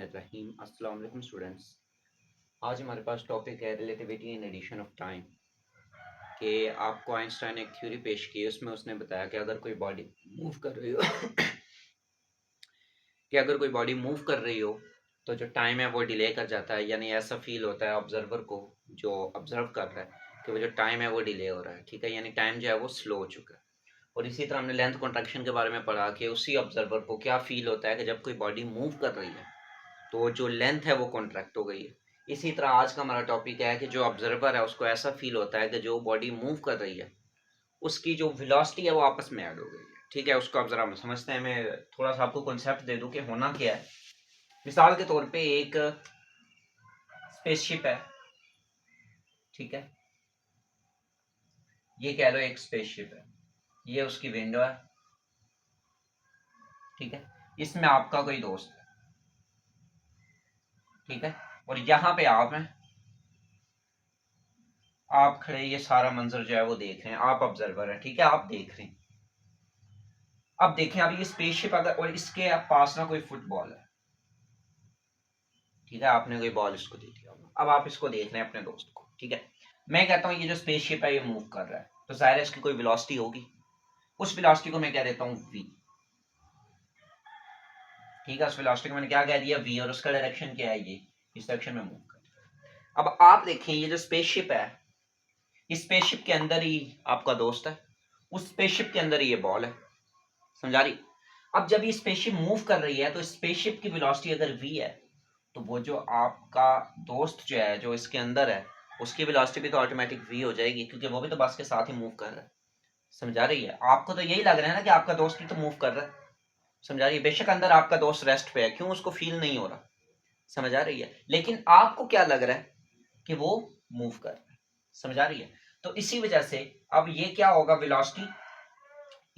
बिस्मिल्लाहिर्रहमानिर्रहीम। अस्सलाम वालेकुम स्टूडेंट्स। आज हमारे पास टॉपिक है relativity in addition of time. कि आपको आइंस्टाइन ने एक थ्योरी पेश की, उसमें उसने बताया कि अगर कोई बॉडी मूव कर रही हो कि अगर कोई बॉडी मूव कर रही हो तो जो टाइम है वो डिले कर जाता है। यानी ऐसा फील होता है ऑब्जर्वर को, जो ऑब्जर्व कर रहा है, कि वो जो टाइम है वो डिले हो रहा है। ठीक है, यानी टाइम जो है वो स्लो हो चुका है। और इसी तरह हमने लेंथ कॉन्ट्रैक्शन के बारे में पढ़ा कि उसी ऑब्जर्वर को क्या फील होता है कि जब कोई बॉडी मूव कर रही है तो जो लेंथ है वो कॉन्ट्रैक्ट हो गई है। इसी तरह आज का हमारा टॉपिक है कि जो ऑब्जर्वर है उसको ऐसा फील होता है कि जो बॉडी मूव कर रही है उसकी जो वेलोसिटी है वो आपस में ऐड हो गई है। ठीक है, उसको अब जरा हम समझते हैं। मैं थोड़ा सा आपको कॉन्सेप्ट दे दूं कि होना क्या है। मिसाल के तौर पे एक स्पेसशिप है। ठीक है, ये कह लो एक स्पेसशिप है, ये उसकी विंडो है। ठीक है, इसमें आपका कोई दोस्त है। ठीक है, और यहाँ पे आप हैं, आप खड़े ये सारा मंजर जो है वो देख रहे हैं, आप ऑब्जर्वर है। ठीक है, आप देख रहे हैं। अब देखें, अब ये स्पेसशिप अगर, और इसके पास ना कोई फुटबॉल है। ठीक है, आपने कोई बॉल इसको दे दिया, अब आप इसको देख रहे हैं अपने दोस्त को। ठीक है, मैं कहता हूँ ये जो स्पेसशिप है ये मूव कर रहा है, तो जाहिर है इसकी कोई वेलोसिटी होगी। उस वेलोसिटी को मैं कह देता हूँ वी। ठीक है, उस वेलोसिटी को मैंने क्या कह दिया, वी, और उसका डायरेक्शन क्या है, ये इस डायरेक्शन में मूव कर रहा है। अब आप देखें ये जो स्पेसशिप है, इस स्पेसशिप के अंदर ही आपका दोस्त है, उस स्पेसशिप के अंदर ही ये बॉल है। समझा रही? अब जब ये स्पेसशिप मूव कर रही है तो स्पेसशिप की वेलोसिटी अगर वी है तो वो जो आपका दोस्त जो है, जो इसके अंदर है, उसकी वेलोसिटी भी तो ऑटोमेटिक वी हो जाएगी, क्योंकि वो भी तो बस के साथ ही मूव कर रहा है। समझा रही है? आपको तो यही लग रहा है ना कि आपका दोस्त भी तो मूव कर रहा है। समझा रही है? बेशक अंदर आपका दोस्त रेस्ट पे है, क्यों उसको फील नहीं हो रहा। समझा रही है? लेकिन आपको क्या लग रहा है कि वो मूव कर रहा है। समझा रही है? तो इसी वजह से अब ये क्या होगा, वेलोसिटी,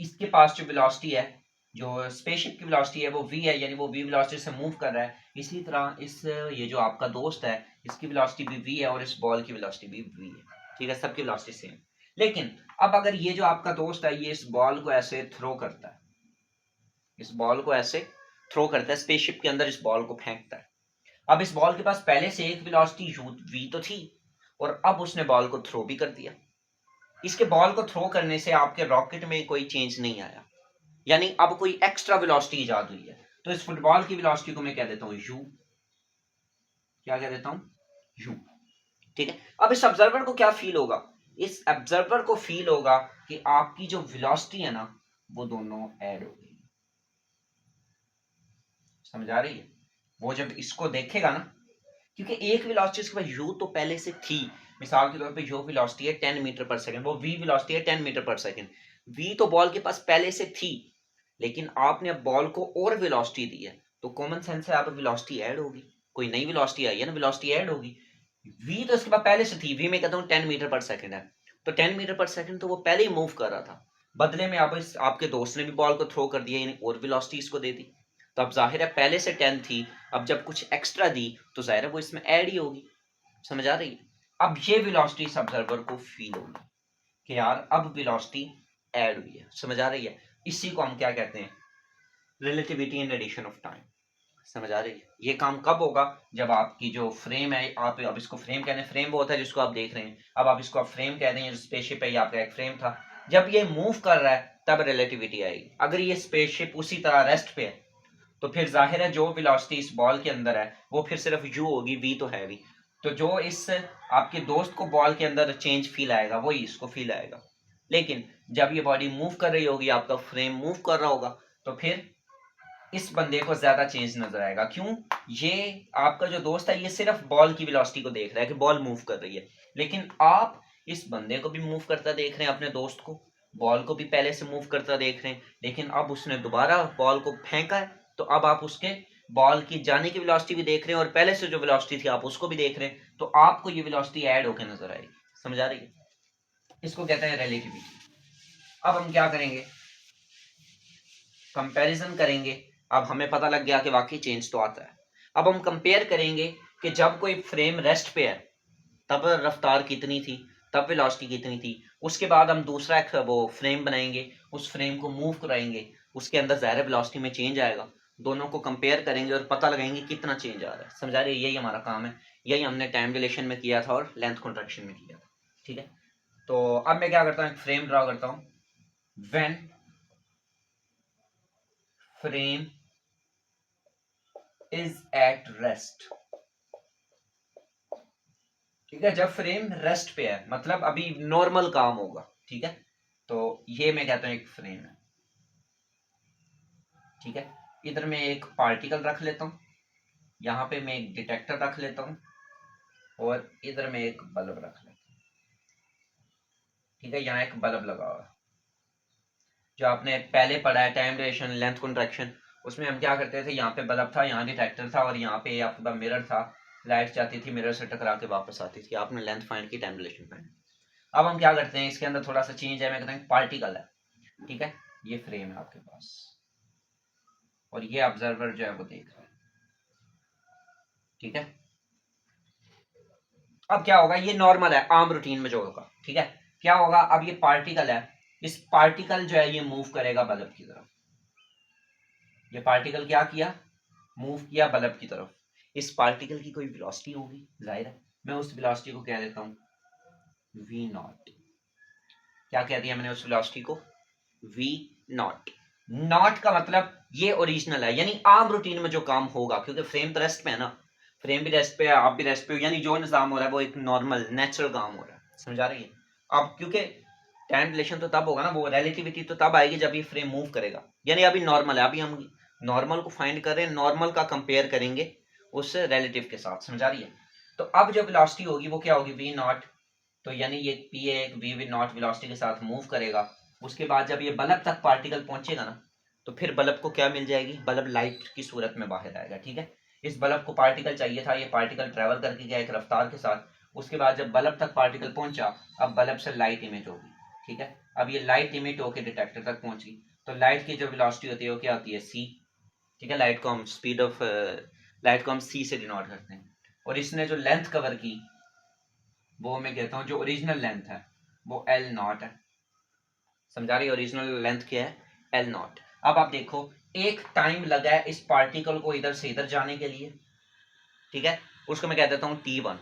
इसके पास जो वेलोसिटी है, जो स्पेसशिप की वेलोसिटी है वो v है, यानी वो v वेलोसिटी से मूव कर रहा है। इसी तरह इस, ये जो आपका दोस्त है, इसकी वेलोसिटी भी v है और इस बॉल की वेलोसिटी भी v है। ठीक है, सबकी वेलोसिटी सेम। लेकिन अब अगर ये जो आपका दोस्त है ये इस बॉल को ऐसे थ्रो करता है, इस बॉल को ऐसे थ्रो करता है, स्पेसशिप के अंदर इस बॉल को फेंकता है। अब इस बॉल के पास पहले से एक वेलोसिटी v तो थी, और अब उसने बॉल को थ्रो भी कर दिया। इसके बॉल को थ्रो करने से आपके रॉकेट में कोई चेंज नहीं आया, यानी अब कोई एक्स्ट्रा वेलोसिटी इजाद हुई है। तो इस फुटबॉल की वेलोसिटी को मैं कह देता हूं यू। क्या कह देता हूं, यू। ठीक है, अब इस ऑब्जर्वर को क्या फील होगा, इस ऑब्जर्वर को फील होगा कि आपकी जो वेलोसिटी है ना वो दोनों ऐड हो गई। समझा रही है? वो जब इसको देखेगा ना, क्योंकि एक वेलोसिटी इसके पास यू तो पहले से थी। मिसाल के तौर पे यू वेलोसिटी है 10 मीटर पर सेकंड, वो वी वेलोसिटी है 10 मीटर पर सेकंड। वी तो बॉल के पास पहले से थी, लेकिन आपने अब बॉल को और वेलोसिटी दी है, तो कॉमन सेंस है अब वेलोसिटी ऐड होगी। कोई नई वेलोसिटी आई है ना, वेलोसिटी ऐड होगी। वी तो इसके पास पहले से थी, वी में कहता हूँ 10 मीटर पर सेकंड है, तो 10 मीटर पर सेकंड तो वो पहले ही मूव कर रहा था। बदले में अब इस आपके दोस्त ने भी बॉल को थ्रो कर दिया, यानी और वेलोसिटी इसको दे दी। तो अब जाहिर है पहले से 10 थी, अब जब कुछ एक्स्ट्रा दी तो जाहिर है वो इसमें ऐड ही होगी। समझ आ रही है? अब ये वेलोसिटी इस ऑब्जर्वर को फील होगी कि यार अब वेलोसिटी ऐड हुई है। समझ आ रही है? इसी को हम क्या कहते हैं, relativity in addition of time. समझ आ रही है? ये काम कब होगा, जब आपकी जो फ्रेम है, आप अब इसको फ्रेम कहते हैं, फ्रेम वो होता है जिसको आप देख रहे हैं, अब आप इसको आप फ्रेम कह दें, स्पेसशिप है, ये आपका एक फ्रेम था। जब ये मूव कर रहा है तब रिलेटिविटी आएगी। अगर ये स्पेसशिप उसी तरह रेस्ट पे है तो फिर जाहिर है जो वेलोसिटी इस बॉल के अंदर है वो फिर सिर्फ यू होगी, वी तो है भी। तो जो इस आपके दोस्त को बॉल के अंदर चेंज फील आएगा वही इसको फील आएगा। लेकिन जब ये बॉडी मूव कर रही होगी, आपका फ्रेम मूव कर रहा होगा, तो फिर इस बंदे को ज्यादा चेंज नजर आएगा। क्यों? ये आपका जो दोस्त है ये सिर्फ बॉल की वेलोसिटी को देख रहा है कि बॉल मूव कर रही है, लेकिन आप इस बंदे को भी मूव करता देख रहे हैं, अपने दोस्त को, बॉल को भी पहले से मूव करता देख रहे हैं, लेकिन अब उसने दोबारा बॉल को फेंका है, तो अब आप उसके बॉल की जाने की वेलोसिटी भी देख रहे हैं और पहले से जो वेलोसिटी थी आप उसको भी देख रहे हैं, तो आपको ये वेलोसिटी ऐड होकर नजर आएगी। समझ आ रही है? इसको कहते हैं रिलेटिविटी। अब हम क्या करेंगे, कंपैरिजन करेंगे। अब हमें पता लग गया कि वाकई चेंज तो आता है। अब हम कंपेयर करेंगे कि जब कोई फ्रेम रेस्ट पे है तब रफ्तार कितनी थी, तब वेलोसिटी कितनी थी। उसके बाद हम दूसरा एक वो फ्रेम बनाएंगे, उस फ्रेम को मूव कराएंगे, उसके अंदर ज़ाहिर वेलोसिटी में चेंज आएगा। दोनों को कंपेयर करेंगे और पता लगाएंगे कितना चेंज आ रहा है। समझा रहे, यही हमारा काम है, यही हमने टाइम डिलेशन में किया था और लेंथ कॉन्ट्रैक्शन में किया था। ठीक है, तो अब मैं क्या करता हूँ, एक फ्रेम ड्रा करता हूँ। When frame is at rest, ठीक है, जब फ्रेम रेस्ट पे है, मतलब अभी नॉर्मल काम होगा। ठीक है, तो ये मैं कहता हूं एक फ्रेम है। ठीक है, इधर मैं एक पार्टिकल रख लेता हूं, यहां पे मैं एक डिटेक्टर रख लेता हूं, और इधर मैं एक बल्ब रख लेता हूं। ठीक है, यहाँ एक बल्ब लगा हुआ है। जो आपने पहले पढ़ा है टाइम ड्यूरेशन लेंथ कॉन्ट्रैक्शन, उसमें हम क्या करते थे, यहाँ पे बल्ब था, यहाँ डिटेक्टर था, और यहाँ पे आपके पास मिरर था, लाइट जाती थी, मिरर से टकरा के वापस आती थी, आपने लेंथ फाइंड की, टाइम ड्यूरेशन फाइंड। अब हम क्या करते हैं, इसके अंदर थोड़ा सा चेंज है, मैं कहता हूँ पार्टिकल है। ठीक है, ये फ्रेम है आपके पास, और ये ऑब्जर्वर जो है वो देख रहा है। ठीक है, अब क्या होगा, ये नॉर्मल है, आम रूटीन में जो होगा। ठीक है, क्या होगा, अब ये पार्टिकल है, इस पार्टिकल जो है ये मूव करेगा बल्ब की तरफ। ये पार्टिकल क्या किया, मूव किया बल्ब की तरफ। इस पार्टिकल की कोई वेलोसिटी होगी, जाहिर है, मैं उस वेलोसिटी को कह देता हूं वी नॉट। क्या कह दिया मैंने उस वेलोसिटी को, वी नॉट। नॉट का मतलब ये ओरिजिनल है, यानी आम रूटीन में जो काम होगा, क्योंकि फ्रेम तो रेस्ट पे है ना, फ्रेम भी रेस्ट पे है, आप भी रेस्ट पे हो, यानी जो निजाम हो रहा है वो एक नॉर्मल नेचुरल काम हो रहा है। समझा रही है। अब क्योंकि टाइम डिलेशन तो तब होगा ना, वो रिलेटिविटी तो तब आएगी जब ये फ्रेम मूव करेगा, यानी अभी नॉर्मल है, अभी हम नॉर्मल को फाइंड कर रहे हैं, नॉर्मल का कंपेयर करेंगे उस रिलेटिव के साथ। समझा रही है। तो अब जो वेलोसिटी होगी वो क्या होगी, वी नॉट। तो यानी ये पी एक वी नॉट वेलोसिटी के साथ मूव करेगा। उसके बाद जब ये बल्ब तक पार्टिकल पहुंचेगा ना, तो फिर बल्ब को क्या मिल जाएगी, बल्ब लाइट की सूरत में बाहर आएगा। ठीक है, इस बल्ब को पार्टिकल चाहिए था, ये पार्टिकल ट्रेवल करके गया एक रफ्तार के साथ। उसके बाद जब बल्ब तक पार्टिकल पहुंचा, अब बल्ब से लाइट इमेज होगी। ठीक है, अब ये लाइट इमिट होकर डिटेक्टर तक पहुंची, तो लाइट की जो वेलोसिटी होती है वो क्या होती है, सी। ठीक है, लाइट को हम स्पीड ऑफ लाइट को हम सी से डिनोट करते हैं। और इसने जो लेंथ कवर की, वो मैं कहता हूँ जो ओरिजिनल लेंथ है वो एल नॉट है। समझा रही, ओरिजिनल लेंथ क्या है, एल नॉट। अब आप देखो, एक टाइम लगा है इस पार्टिकल को इधर से इधर जाने के लिए। ठीक है, उसको मैं कह देता हूँ T1,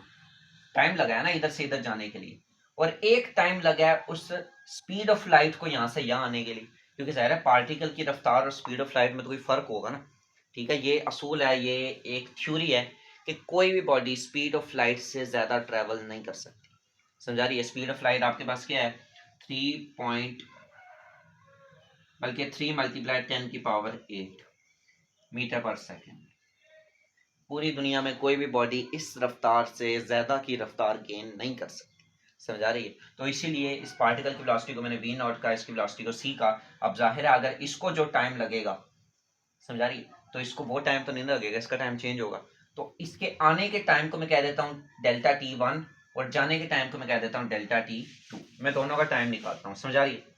टाइम लगा है ना इधर से इधर जाने के लिए। और एक टाइम लगा है उस स्पीड ऑफ लाइट को यहाँ से यहाँ आने के लिए, क्योंकि जाहिर है पार्टिकल की रफ्तार और स्पीड ऑफ लाइट में तो कोई फर्क होगा ना। ठीक है, ये असूल है, ये एक थ्योरी है कि कोई भी बॉडी स्पीड ऑफ लाइट से ज्यादा ट्रेवल नहीं कर सकती। समझा रही है, स्पीड ऑफ लाइट आपके पास क्या है, 3 मीटर पर सेकेंड। पूरी दुनिया में कोई भी बॉडी इस रफ्तार से ज्यादा की रफ्तार गेन नहीं कर सकती। समझा रही है। तो इसीलिए इस पार्टिकल की वेलोसिटी को मैंने वी नॉट का, इसकी वेलोसिटी को सी का। अब जाहिर है अगर इसको जो टाइम लगेगा, समझा रही है, तो इसको वो टाइम तो नहीं लगेगा, इसका टाइम चेंज होगा। तो इसके आने के टाइम को मैं कह देता हूँ डेल्टा T1, और जाने के टाइम को मैं कह देता हूँ डेल्टा T2। मैं दोनों का टाइम निकालता हूँ। समझा रही है।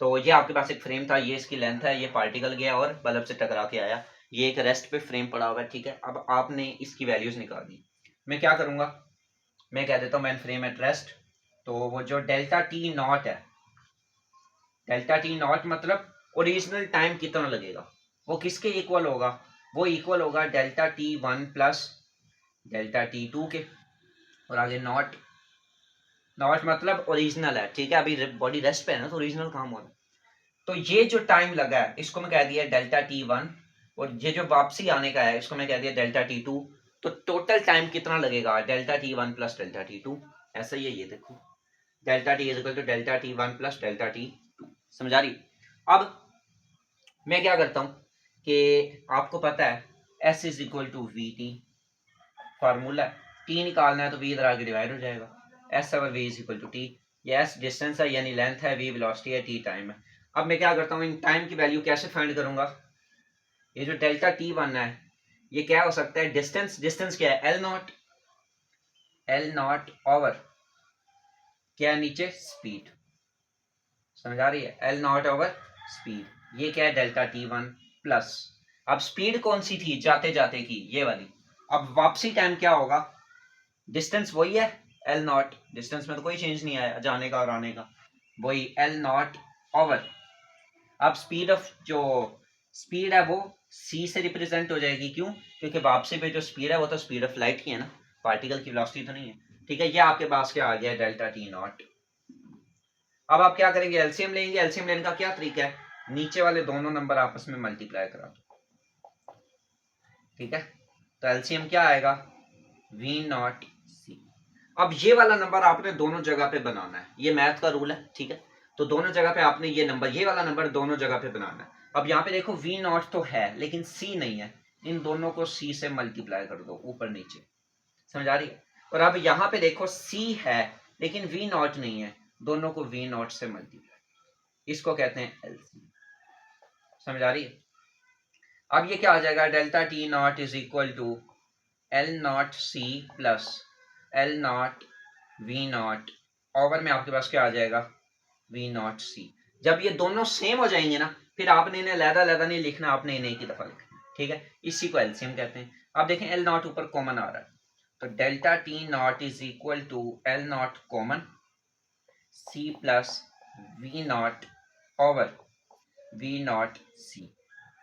तो ये आपके पास एक फ्रेम था, ये इसकी लेंथ है, ये पार्टिकल गया और बल्ब से टकरा के आया, ये एक रेस्ट पे फ्रेम पड़ा हुआ है। ठीक है, अब आपने इसकी वैल्यूज निकाल दी। मैं क्या करूंगा, मैं कह देता हूँ मैन फ्रेम एट रेस्ट। तो वो जो डेल्टा टी नॉट है, डेल्टा टी नॉट मतलब ओरिजिनल टाइम कितना लगेगा, वो किसके इक्वल होगा, वो इक्वल होगा delta T1 plus delta T2 के। और आगे नॉट, नॉट मतलब ओरिजिनल है। ठीक है, अभी बॉडी रेस्ट पे है ना, तो ओरिजिनल काम हो रहा है। तो ये जो टाइम लगा है इसको मैं कह दिया डेल्टा T1, और ये जो वापसी आने का है इसको मैं कह दिया डेल्टा T2। तो टोटल टाइम कितना लगेगा, delta T1 plus delta T2। ऐसा ही है, ये देखो, delta T is equal to delta T1 plus delta T2। समझा रही। अब मैं क्या करता हूं कि आपको पता है S is equal to V T, formula T निकालना है तो वी इधर आगे डिवाइड हो जाएगा, S over V is equal to T. ये एस डिस्टेंस है यानी लेंथ है, वी वेलोसिटी है, टी टाइम है। अब मैं क्या करता हूँ, इन टाइम की वैल्यू कैसे फाइंड करूंगा, ये जो डेल्टा T1 है ये क्या हो सकता है, डिस्टेंस, डिस्टेंस क्या है, L not, L not over क्या है नीचे, स्पीड। समझ आ रही है, एल नॉट ओवर स्पीड, ये क्या है डेल्टा T1 प्लस, अब स्पीड कौन सी थी जाते जाते की, ये वाली। अब वापसी टाइम क्या होगा, डिस्टेंस वही है एल नॉट, डिस्टेंस में तो कोई चेंज नहीं आया जाने का और आने का, वही एल नॉट ओवर। अब स्पीड ऑफ जो स्पीड है वो c से रिप्रेजेंट हो जाएगी। क्यों? क्योंकि वापसी पे जो स्पीड है वो तो स्पीड ऑफ लाइट की है ना, पार्टिकल की वेलोसिटी तो नहीं है। ठीक है, ये आपके पास क्या आ गया, डेल्टा टी नॉट। अब आप क्या करेंगे, एलसीएम लेंगे। एलसीएम लेने का क्या तरीका है, नीचे वाले दोनों नंबर आपस में मल्टीप्लाई करा दो। ठीक है, तो एलसीएम क्या आएगा, वी नॉट सी। अब ये वाला नंबर आपने दोनों जगह पे बनाना है, ये मैथ का रूल है। ठीक है, तो दोनों जगह पे आपने ये नंबर, ये वाला नंबर दोनों जगह पे बनाना है। अब यहाँ पे देखो वी नॉट तो है लेकिन सी नहीं है, इन दोनों को सी से मल्टीप्लाई कर दो ऊपर नीचे। समझ आ रही है? और अब यहाँ पे देखो सी है लेकिन वी नॉट नहीं है, दोनों को वी नॉट से मल्टीप्लाई, इसको कहते हैं एलसीएम। समझ आ रही है? अब ये क्या आ जाएगा, delta T not is equal to L not C plus L naught V not over में आपके पास क्या आ जाएगा, वी नॉट सी। जब ये दोनों सेम हो जाएंगे ना, फिर आपने इन्हें लहदा नहीं लिखना, आपने इन्हें की दफा लिखना। ठीक है, इसी को एलसीएम कहते हैं। अब देखें एल नॉट ऊपर कॉमन आ रहा है, तो delta T not is equal to L not common C plus V not over V not C.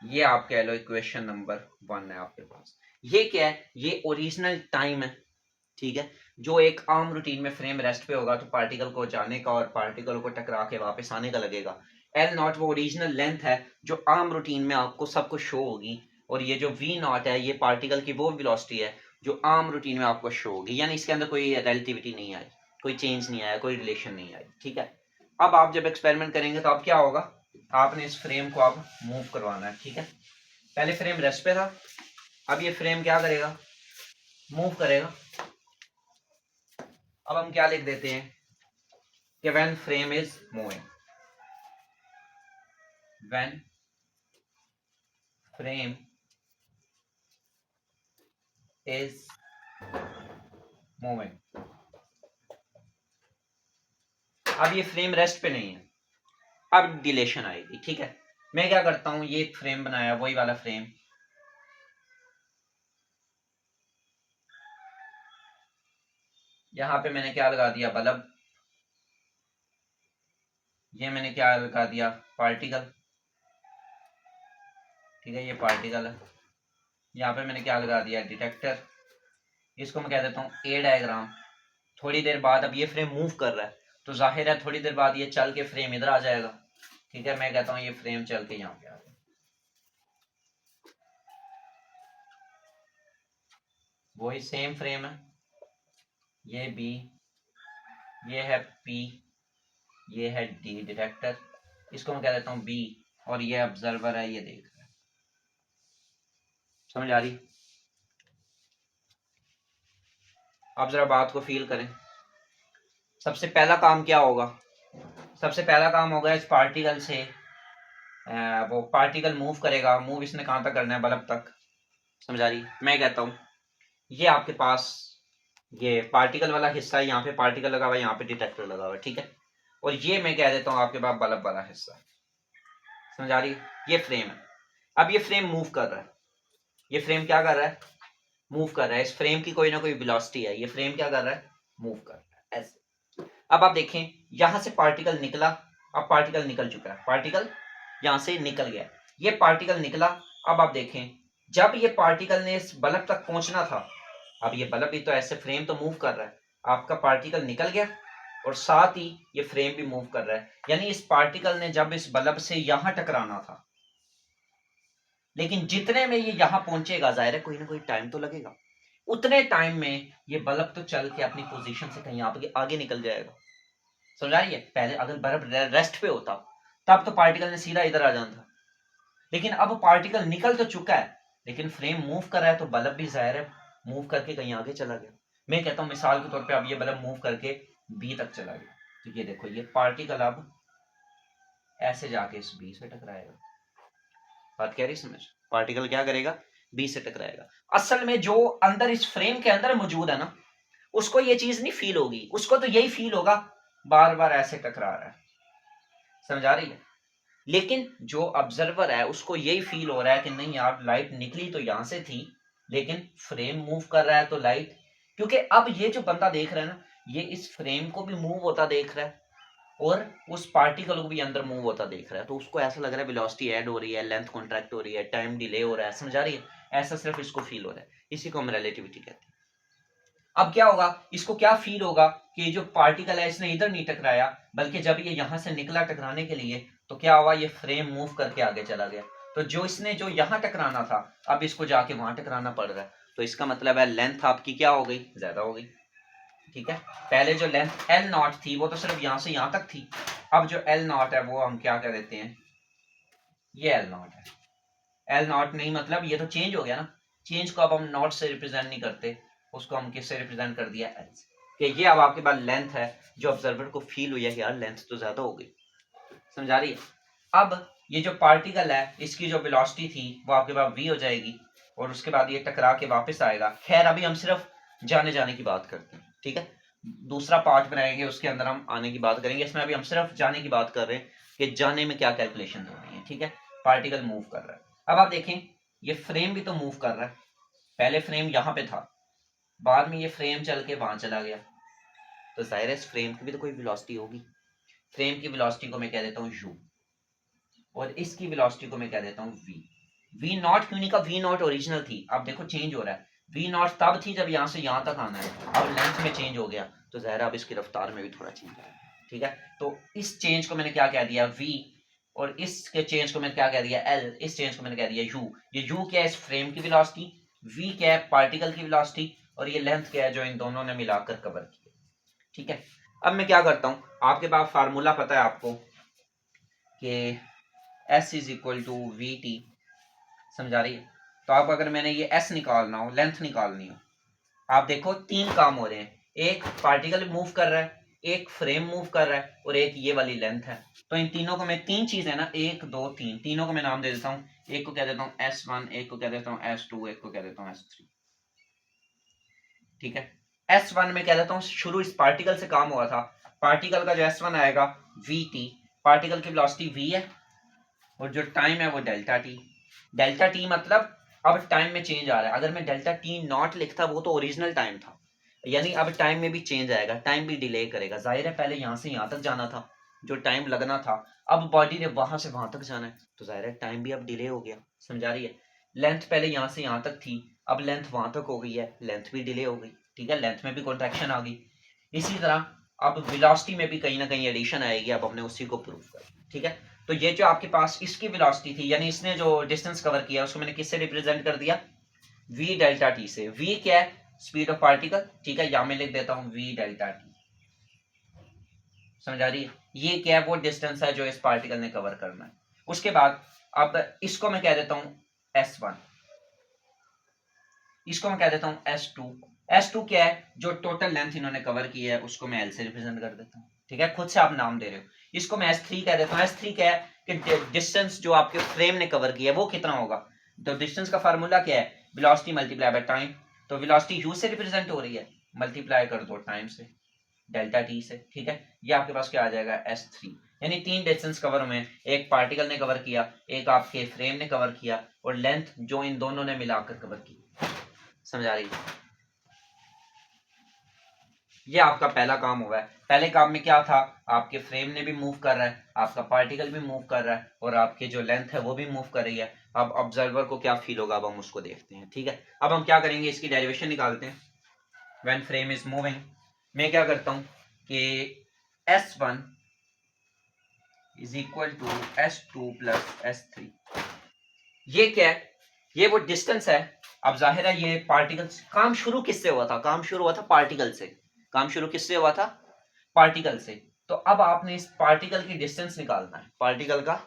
ये आप कह लो इक्वेशन नंबर 1 है आपके पास। ये क्या है, ये ओरिजिनल टाइम है। ठीक है, जो एक आम रूटीन में फ्रेम रेस्ट पे होगा तो पार्टिकल को जाने का और पार्टिकल को टकरा के वापस आने का लगेगा। एल नॉट वो ओरिजिनल लेंथ है जो आम रूटीन में आपको सब कुछ शो होगी, और ये जो वी नॉट है ये पार्टिकल की वो वेलोसिटी है जो आम रूटीन में आपको शो होगी, यानी इसके अंदर कोई रिलेटिविटी नहीं आई, कोई चेंज नहीं आया, कोई रिलेशन नहीं आई। ठीक है, अब आप जब एक्सपेरिमेंट करेंगे तो अब क्या होगा, आपने इस फ्रेम को अब मूव करवाना है। ठीक है, पहले फ्रेम रेस्ट पे था, अब ये फ्रेम क्या करेगा, मूव करेगा। अब हम क्या लिख देते हैं कि when frame is moving, when frame is moving. अब ये फ्रेम रेस्ट पे नहीं है, अब डिलेशन आएगी। ठीक है, मैं क्या करता हूं, ये फ्रेम बनाया वही वाला फ्रेम, यहां पे मैंने क्या लगा दिया, बल्ब। ये मैंने क्या लगा दिया, पार्टिकल। ठीक है, ये पार्टिकल है। यहाँ पे मैंने क्या लगा दिया, डिटेक्टर। इसको मैं कह देता हूँ ए डायग्राम। थोड़ी देर बाद अब ये फ्रेम मूव कर रहा है तो जाहिर है थोड़ी देर बाद ये चल के फ्रेम इधर आ जाएगा। ठीक है, मैं कहता हूँ ये फ्रेम चल के यहाँ पे आ गया, वही सेम फ्रेम है, ये बी, ये है पी, ये है डी डिटेक्टर, इसको मैं कह देता हूँ बी, और ये ऑब्जर्वर है, ये देख रहा है। समझ आ रही? आप जरा बात को फील करें। सबसे पहला काम क्या होगा, सबसे पहला काम होगा इस पार्टिकल से वो पार्टिकल मूव करेगा। मूव इसने कहां तक करना है, बल्ब तक। समझ आ रही? मैं कहता हूं ये आपके पास ये पार्टिकल वाला हिस्सा है, यहाँ पे पार्टिकल लगा हुआ है, यहाँ पे डिटेक्टर लगा हुआ है। ठीक है, और ये मैं कह देता हूँ आपके पास बल्ब वाला हिस्सा। समझ आ रही? ये फ्रेम है। अब ये फ्रेम मूव कर रहा है, ये फ्रेम क्या कर रहा है, मूव कर रहा है। इस फ्रेम की कोई ना कोई वेलोसिटी है, ये फ्रेम क्या कर रहा है, मूव कर रहा है ऐसे। अब आप देखें यहां से पार्टिकल निकला, अब पार्टिकल निकल चुका है, पार्टिकल यहां से निकल गया, ये पार्टिकल निकला। अब आप देखें जब ये पार्टिकल ने इस बल्ब तक पहुंचना था, अब ये बल्ब भी तो ऐसे फ्रेम तो मूव कर रहा है, आपका पार्टिकल निकल गया और साथ ही ये फ्रेम भी मूव कर रहा है, यानी इस पार्टिकल ने जब इस बल्ब से यहां टकराना था, लेकिन जितने में ये यहां पहुंचेगा जाहिर है कोई ना कोई टाइम तो लगेगा, उतने टाइम में ये बल्ब तो चल के अपनी पोजीशन से कहीं आगे निकल जाएगा। समझ आ रही है? पहले अगर बल्ब रेस्ट पे होता तब तो पार्टिकल ने सीधा इधर आ जाना था, लेकिन अब पार्टिकल निकल तो चुका है लेकिन फ्रेम मूव कर रहा है, तो बल्ब भी जाहिर है मूव करके कहीं आगे चला गया। मैं कहता हूं मिसाल के तौर पे अब ये बल्ब मूव करके बी तक चला गया, तो ये देखो ये पार्टिकल अब ऐसे जाके इस बी से टकराएगा। बात कह रही समझ? पार्टिकल क्या करेगा, बी से टकराएगा। असल में जो अंदर इस फ्रेम के अंदर मौजूद है ना, उसको ये चीज नहीं फील होगी, उसको तो यही फील होगा बार बार ऐसे टकरा रहा है। समझ आ रही है? लेकिन जो ऑब्जर्वर है उसको यही फील हो रहा है कि नहीं यार लाइट निकली तो यहां से थी लेकिन फ्रेम मूव कर रहा है तो लाइट, क्योंकि अब ये जो बंदा देख रहा है ना, ये इस फ्रेम को भी मूव होता देख रहा है और उस पार्टिकल को भी अंदर मूव होता देख रहा है, तो उसको ऐसा लग रहा है वेलोसिटी ऐड हो रही है, लेंथ कॉन्ट्रैक्ट हो रही है, टाइम डिले हो रहा है, समझ आ रही है? ऐसा सिर्फ इसको फील हो रहा है, इसी को हम रिलेटिविटी कहते हैं। अब क्या होगा, इसको क्या फील होगा कि जो पार्टिकल है इसने इधर नहीं टकराया, बल्कि जब ये यहां से निकला टकराने के लिए तो क्या हुआ, ये फ्रेम मूव करके आगे चला गया, तो जो इसने जो यहां टकराना था अब इसको जाके वहां टकराना पड़ रहा है, तो इसका मतलब है लेंथ आपकी क्या हो गई, ज्यादा हो गई। ठीक है, पहले जो लेंथ एल नॉट थी वो तो सिर्फ यहां से यहां तक थी, अब जो एल नॉट है वो हम क्या कह देते हैं, ये एल नॉट है। एल नॉट नहीं मतलब ये तो चेंज हो गया ना, चेंज को अब हम नॉट से रिप्रेजेंट नहीं करते, उसको हम किससे रिप्रेजेंट कर दिया, एल से, कि ये अब आपके पास लेंथ है जो ऑब्जर्वर को फील हुई है कि यार लेंथ तो ज्यादा हो गई, समझा रही है? अब ये जो पार्टिकल है इसकी जो वेलोसिटी थी वो आपके पास v हो जाएगी, और उसके बाद ये टकरा के वापस आएगा। खैर अभी हम सिर्फ जाने जाने की बात करते हैं, ठीक है, दूसरा पार्ट बनाएंगे उसके अंदर हम आने की बात करेंगे, इसमें अभी हम सिर्फ जाने की बात कर रहे हैं कि जाने में क्या कैलकुलेशन हो रही है। ठीक है, पार्टिकल मूव कर रहा है, अब आप देखें ये फ्रेम भी तो मूव कर रहा है, पहले फ्रेम यहाँ पे था, बाद में ये फ्रेम चल के वहां चला गया, तो जाहिर है इस फ्रेम की भी तो कोई वेलोसिटी होगी, फ्रेम की वेलोसिटी को मैं कह देता हूँ u, और इसकी वेलोसिटी को मैं कह देता हूँ v। v नॉट क्यों नहीं का, v नॉट ओरिजिनल थी, अब देखो चेंज हो रहा है, v नॉट तब थी जब यहाँ से यहाँ तक आना है, अब लेंथ में चेंज हो गया, तो जाहिर अब इसकी रफ्तार में भी थोड़ा चेंज आएगा। ठीक है, तो इस चेंज को मैंने क्या कह दिया v, और इसके चेंज को मैंने क्या कह दिया l, इस चेंज को मैंने कह दिया u। ये u क्या है, इस फ्रेम की वेलोसिटी, v क्या है पार्टिकल की वेलोसिटी, और ये लेंथ क्या है जो इन दोनों ने मिलाकर कवर किया। ठीक है, अब मैं क्या करता हूं, आपके पास फार्मूला पता है आपको कि S is equal to V T, समझा रही है? तो आप अगर मैंने ये S निकालना हो, लेंथ निकालनी हो, आप देखो तीन काम हो रहे हैं, एक पार्टिकल मूव कर रहा है, एक फ्रेम मूव कर रहा है, और एक ये वाली लेंथ है, तो इन तीनों को मैं, तीन चीजें ना, एक दो तीन, तीनों को मैं नाम दे देता हूँ, एक को कह देता हूँ S1, एक को कह देता हूँ S2, एक को कह देता हूँ S3। ठीक है, S1 में कह देता हूँ शुरू इस पार्टिकल से काम हुआ था, पार्टिकल का जो S1 आएगा vt, पार्टिकल की वेलोसिटी v है, और जो टाइम है वो डेल्टा टी। डेल्टा टी मतलब अब टाइम में चेंज आ रहा है, अगर मैं डेल्टा टी नॉट लिखता वो तो ओरिजिनल टाइम था, यानी अब टाइम में भी चेंज आएगा, टाइम भी डिले करेगा, जाहिर है पहले यहां से यहां तक जाना था, जो टाइम लगना था अब बॉडी ने वहां से वहां तक जाना है, तो जाहिर है टाइम भी अब डिले हो गया, समझा रही है? लेंथ पहले यहां से यहां तक थी, अब लेंथ वहां तक हो गई है, लेंथ भी डिले हो गई। ठीक है, लेंथ में भी कॉन्ट्रैक्शन आ गई, इसी तरह अब वेलोसिटी में भी कहीं ना कहीं एडिशन आएगी, अब हमने उसी को प्रूव कर। ठीक है, तो ये जो आपके पास इसकी वेलोसिटी थी, यानी इसने जो डिस्टेंस कवर किया उसको मैंने किससे रिप्रेजेंट कर दिया, v डेल्टा टी से। v क्या है, स्पीड ऑफ पार्टिकल, ठीक है, यहां मैं लिख देता हूं v डेल्टा टी, समझ आ रही है? ये क्या है, वो डिस्टेंस है जो इस पार्टिकल ने कवर करना है। उसके बाद अब इसको मैं कह देता हूं s1, इसको मैं कह देता हूं s2। s2 क्या है, जो टोटल लेंथ इन्होंने कवर की है उसको मैं l से रिप्रेजेंट कर देता हूं। ठीक है, खुद से आप नाम दे रहे हो, इसको मैं s3 कह देता हूं। s3 क्या है कि डिस्टेंस जो आपके फ्रेम ने कवर किया है वो कितना होगा, तो डिस्टेंस का फार्मूला क्या है, वेलोसिटी मल्टीप्लाई बाय टाइम, तो वेलोसिटी u से रिप्रेजेंट हो रही है, मल्टीप्लाई कर दो टाइम से, डेल्टा टी से। ठीक है, ये आपके पास क्या आ जाएगा, s3, यानी तीन डिस्टेंस कवर हुए, एक पार्टिकल ने कवर किया, एक आपके फ्रेम ने कवर किया, और लेंथ जो इन दोनों ने मिलाकर कवर की, समझा रही है? ये आपका पहला काम हुआ है। पहले काम में क्या था, आपके फ्रेम ने भी मूव कर रहा है, आपका पार्टिकल भी मूव कर रहा है, और आपके जो लेंथ है वो भी मूव कर रही है। अब ऑब्जर्वर को क्या फील होगा, अब हम उसको देखते हैं। ठीक है, अब हम क्या करेंगे, इसकी डेरिवेशन निकालते हैं। व्हेन फ्रेम इज मूविंग, मैं क्या करता हूं कि S1 is equal to S2 plus S3। ये क्या है, ये वो डिस्टेंस है। अब जाहिर है ये पार्टिकल, काम शुरू किससे हुआ था, काम शुरू हुआ था पार्टिकल से, काम शुरू किससे हुआ था, पार्टिकल से। तो अब आपने इस पार्टिकल की डिस्टेंस निकालना है, पार्टिकल का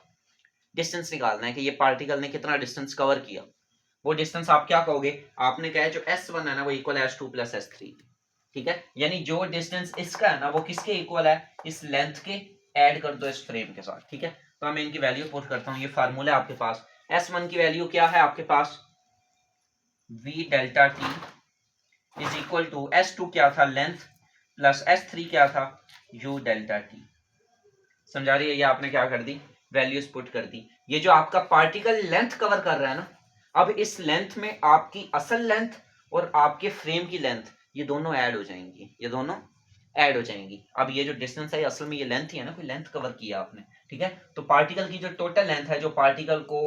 डिस्टेंस निकालना है कि ये पार्टिकल ने कितना डिस्टेंस कवर किया। वो डिस्टेंस आप क्या कहोगे, आपने कहा है जो S1 है ना वो इक्वल है S2 प्लस S3। ठीक है, यानी जो डिस्टेंस इसका है ना वो किसके इक्वल है, इस लेंथ के, ऐड कर दो इस फ्रेम के साथ। ठीक है, तो मैं इनकी वैल्यू पुट करता हूं, ये फार्मूला है आपके पास। S1 की वैल्यू क्या है आपके पास, v delta T is equal to S2 क्या था लेंथ, प्लस S3 क्या था u डेल्टा टी। समझा रही है, ये आपने क्या कर दी, वैल्यूज पुट कर दी। ये जो आपका पार्टिकल लेंथ कवर कर रहा है ना, अब इस लेंथ में आपकी असल लेंथ और आपके फ्रेम की लेंथ ये दोनों ऐड हो जाएंगी, ये दोनों ऐड हो जाएंगी। अब ये जो डिस्टेंस है असल में ये लेंथ ही है ना, कोई लेंथ कवर किया आपने, ठीक है। तो पार्टिकल की जो टोटल लेंथ है जो पार्टिकल को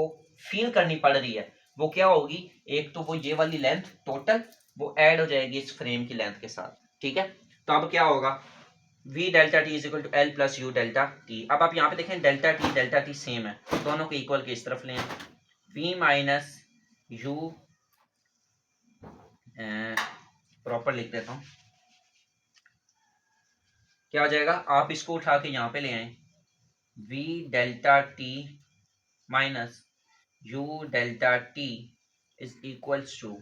फील करनी पड़ रही है वो क्या होगी, एक तो वो ये वाली लेंथ टोटल वो ऐड हो जाएगी इस फ्रेम की लेंथ के साथ, ठीक है। तो अब क्या होगा, v delta T is equal to L plus U delta T. अब आप यहाँ पे देखें डेल्टा टी सेम है, दोनों को इक्वल के इस तरफ लें, v माइनस यू, प्रॉपर लिख देता हूं, क्या हो जाएगा, आप इसको उठा के यहां पे ले आए, v delta T minus u delta T is equals to,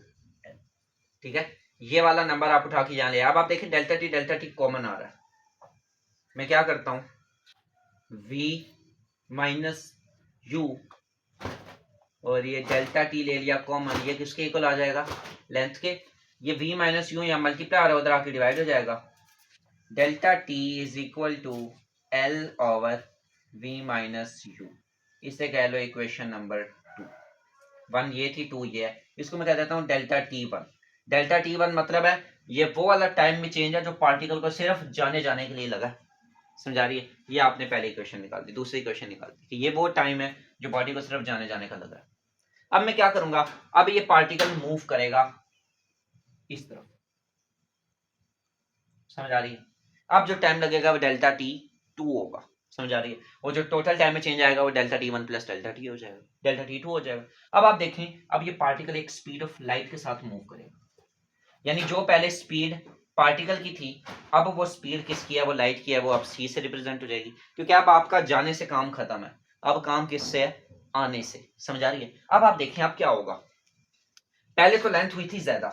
ठीक है। ये वाला नंबर आप उठा के यहां ले। अब आप देखें डेल्टा टी कॉमन आ रहा है, मैं क्या करता हूं, v माइनस u और ये डेल्टा टी ले लिया कॉमन, ये किसके इक्वल आ जाएगा, लेंथ के। ये v माइनस यू यहाँ मल्टीप्लाई आ रहा है, उधर आके डिवाइड हो जाएगा, delta T is equal to L over v minus U. इसे कह लो इक्वेशन नंबर 2, 1 ये थी, 2 ये है, इसको मैं कह देता हूँ delta T one. Delta T one मतलब है ये वो वाला टाइम में चेंज है जो पार्टिकल को सिर्फ जाने जाने के लिए लगा, समझा रही है। ये आपने पहले इक्वेशन निकाल दी, दूसरी इक्वेशन निकाल दी कि ये वो टाइम है जो बॉडी को सिर्फ जाने जाने का लगा है। अब मैं क्या करूंगा, अब ये पार्टिकल मूव करेगा इस तरफ, समझ आ रही है। अब जो टाइम लगेगा वो डेल्टा टी 2 होगा, समझ आ रही है। वो जो टोटल टाइम में चेंज आएगा वो delta T 1 plus delta T हो जाएगा, डेल्टा टी 2 हो जाएगा। अब आप देखें, अब ये पार्टिकल एक स्पीड ऑफ लाइट के साथ मूव करेगा, यानी जो पहले स्पीड पार्टिकल की थी अब वो स्पीड किसकी है, वो लाइट की है, वो अब सी से रिप्रेजेंट हो जाएगी, क्योंकि अब आपका जाने से काम खत्म है, अब काम किससे है, आने से, समझ आ रही है। अब आप देखें अब क्या होगा, पहले तो लेंथ हुई थी ज्यादा,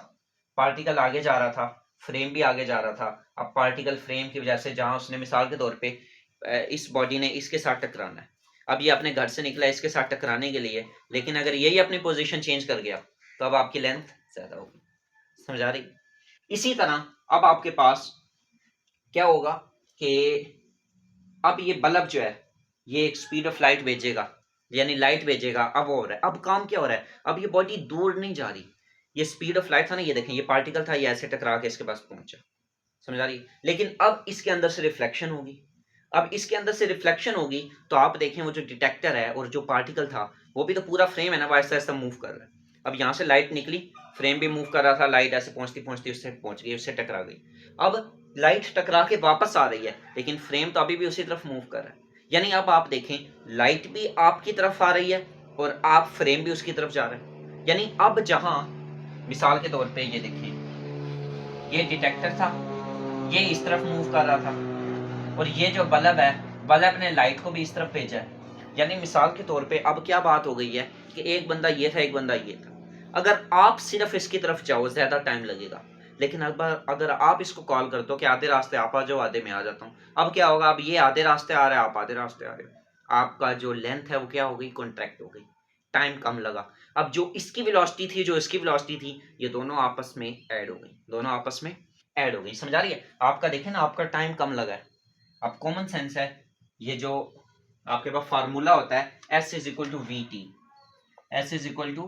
पार्टिकल आगे जा रहा था, फ्रेम भी आगे जा रहा था। अब पार्टिकल फ्रेम की वजह से जहां उसने मिसाल के तौर पे इस बॉडी ने इसके साथ टकराना है, अब ये अपने घर से निकला इसके साथ टकराने के लिए, लेकिन अगर यही अपनी पोजीशन चेंज कर गया तो अब आपकी लेंथ ज्यादा होगी, समझ आ रही। इसी तरह अब आपके पास क्या होगा कि अब ये बल्ब जो है ये एक स्पीड ऑफ लाइट भेजेगा, यानी लाइट भेजेगा। अब हो रहा है, अब काम क्या हो रहा है, अब ये बॉडी दूर नहीं जा रही, ये स्पीड ऑफ लाइट था ना, ये देखें ये पार्टिकल था, ये ऐसे टकरा के इसके पास पहुंचा, समझ आ रही है। लेकिन अब इसके अंदर से रिफ्लेक्शन होगी, अब इसके अंदर से रिफ्लेक्शन होगी तो आप देखें वो जो डिटेक्टर है और जो पार्टिकल था वो भी तो पूरा फ्रेम है ना, वो ऐसा ऐसा मूव कर रहा है। अब यहाँ से लाइट निकली, फ्रेम भी मूव कर रहा था, लाइट ऐसे पहुंचती पहुंचती उससे पहुंच गई, उससे टकरा गई। अब लाइट टकरा के वापस आ रही है लेकिन फ्रेम तो अभी भी उसी तरफ मूव कर रहा है, यानी अब आप देखें लाइट भी आपकी तरफ आ रही है और आप फ्रेम भी उसकी तरफ जा रहे हैं। यानी अब जहां मिसाल के तौर पे ये देखें ये डिटेक्टर था, ये इस तरफ मूव कर रहा था और ये जो बल्ब है बल्ब ने लाइट को भी इस तरफ भेजा है। यानी मिसाल के तौर पे अब क्या बात हो गई है कि एक बंदा ये था एक बंदा ये था, अगर आप सिर्फ इसकी तरफ जाओ ज्यादा टाइम लगेगा, लेकिन अगर आप इसको कॉल कर दो कि आधे रास्ते आप आ जाओ आधे में आ जाता हूँ, अब क्या होगा, अब ये आधे रास्ते आ रहे हैं आप आधे रास्ते आ रहे हो, आपका जो लेंथ है वो क्या हो गई, कॉन्ट्रैक्ट हो गई, टाइम कम लगा। अब जो इसकी वेलोसिटी थी जो इसकी वेलोसिटी थी ये दोनों आपस में ऐड हो गई, दोनों आपस में ऐड हो गई, समझ आ रही है। आपका देखें ना आपका टाइम कम लगा है। अब कॉमन सेंस है, ये जो आपके पास फार्मूला होता है S is equal to V T, S is equal to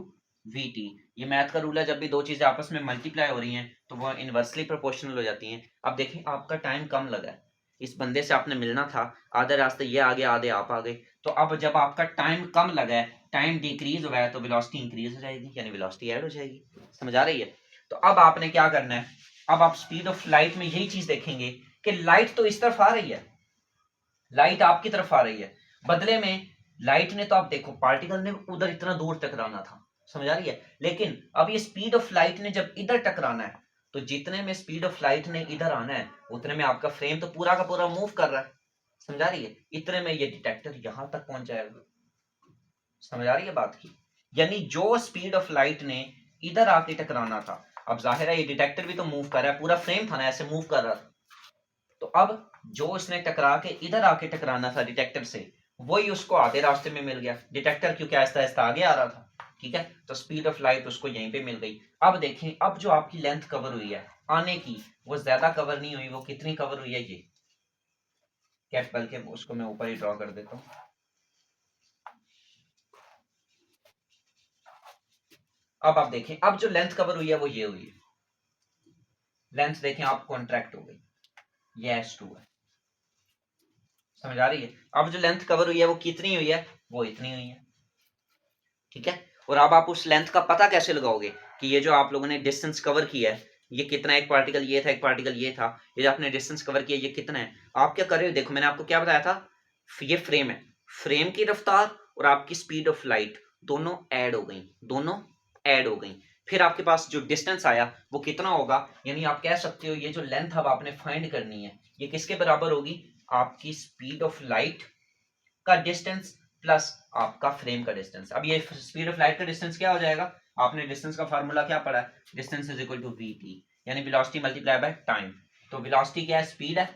V T, ये मैथ का रूल है, जब भी दो चीजें आपस में मल्टीप्लाई हो रही हैं तो वो इनवर्सली प्रोपोर्शनल हो जाती हैं। अब देखें आपका टाइम कम लगा है, इस बंदे से आपने मिलना था, आधे रास्ते ये आगे आधे आप आ गए, तो अब जब आपका टाइम कम लगा है, टाइम डिक्रीज हो गया है तो वेलोसिटी इंक्रीज हो जाएगी, यानी वेलोसिटी ऐड हो जाएगी, समझ आ रही है। तो अब आपने क्या करना है, अब आप स्पीड ऑफ लाइट में यही चीज देखेंगे कि लाइट तो इस तरफ आ रही है, लाइट आपकी तरफ आ रही है, बदले में लाइट ने तो आप देखो पार्टिकल ने उधर इतना दूर टकराना था, समझ आ रही है, लेकिन अब ये स्पीड ऑफ लाइट ने जब इधर टकराना है तो जितने में स्पीड ऑफ लाइट ने इधर आना है उतने में आपका फ्रेम तो पूरा का पूरा मूव कर रहा है, समझ आ रही है, इतने में ये डिटेक्टर यहां तक पहुंच जाएगा, समझ आ रही है बात की। यानी जो स्पीड ऑफ लाइट ने इधर आके टकराना था, अब जाहिर है ये डिटेक्टर भी तो मूव कर रहा है, पूरा फ्रेम था ना ऐसे मूव कर रहा था, तो अब जो इसने टकरा के इधर आके टकराना था डिटेक्टर से वही उसको आधे रास्ते में मिल गया, डिटेक्टर क्योंकि आहिस्ता आहिस्ता आगे आ रहा था, ठीक है, तो स्पीड ऑफ लाइट उसको यहीं पे मिल गई। अब देखें अब जो आपकी लेंथ कवर हुई है आने की वो ज्यादा कवर नहीं हुई, वो कितनी कवर हुई है, ये क्या, बल्कि उसको मैं ऊपर ही ड्रॉ कर देता हूँ। अब आप देखें अब जो लेंथ कवर हुई है वो ये हुई है, लेंथ देखें आप कॉन्ट्रैक्ट हो गई, ये S2 है। समझ आ रही है? अब जो लेंथ कवर हुई है वो कितनी हुई है, वो इतनी हुई है, ठीक है। और अब आप उस लेंथ का पता कैसे लगाओगे कि ये जो आप लोगों ने डिस्टेंस कवर किया है ये कितना, एक पार्टिकल ये था, एक पार्टिकल ये था, ये जो आपने डिस्टेंस कवर किया ये कितना है। आप क्या कर रहे हो, देखो मैंने आपको क्या बताया था, ये फ्रेम है, फ्रेम की रफ्तार और आपकी स्पीड ऑफ लाइट दोनों ऐड हो गई, दोनों ऐड हो गई। फिर आपके पास जो डिस्टेंस आया वो कितना होगा, यानी आप कह सकते हो ये जो लेंथ अब आपने फाइंड करनी है ये किसके बराबर होगी, आपकी स्पीड ऑफ लाइट का डिस्टेंस प्लस आपका फ्रेम का डिस्टेंस। अब ये स्पीड ऑफ लाइट का डिस्टेंस क्या हो जाएगा, आपने डिस्टेंस का फार्मूला क्या पढ़ा है, distance is equal to V T यानी वेलोसिटी मल्टीप्लाई बाय टाइम। तो वेलोसिटी क्या है, स्पीड है,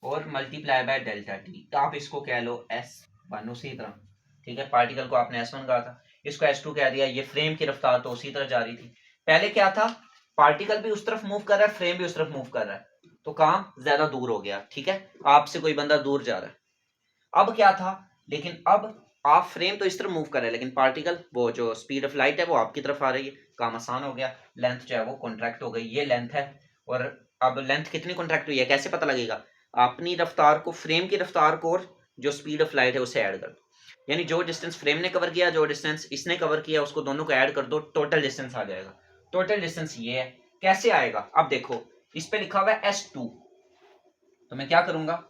और मल्टीप्लाई बाय डेल्टा टी, आप इसको कह लो S1 उसी तरह, ठीक है। पार्टिकल को आपने S1 कहा था, इसको S2 कह दिया। ये फ्रेम की रफ्तार तो उसी तरह जा रही थी, पहले क्या था, पार्टिकल भी उस तरफ मूव कर रहा है, फ्रेम भी उस तरफ मूव कर रहा है, तो काम ज्यादा दूर हो गया, ठीक है, आपसे कोई बंदा दूर जा रहा है। अब क्या था, लेकिन अब आप फ्रेम तो इस तरफ मूव कर रहे हैं लेकिन पार्टिकल वो जो स्पीड ऑफ लाइट है वो आपकी तरफ आ रही है, काम आसान हो गया, लेंथ जो है वो कॉन्ट्रैक्ट हो गई, ये लेंथ है। और अब लेंथ कितनी कॉन्ट्रैक्ट हुई है कैसे पता लगेगा, अपनी रफ्तार को, फ्रेम की रफ्तार को और जो स्पीड ऑफ लाइट है उसे ऐड कर दो, यानी जो डिस्टेंस फ्रेम ने कवर किया, जो डिस्टेंस इसने कवर किया, उसको दोनों को ऐड कर दो, टोटल डिस्टेंस आ जाएगा। टोटल डिस्टेंस ये है, कैसे आएगा, अब देखो इस पे लिखा हुआ है S2, तो मैं क्या करूंगा,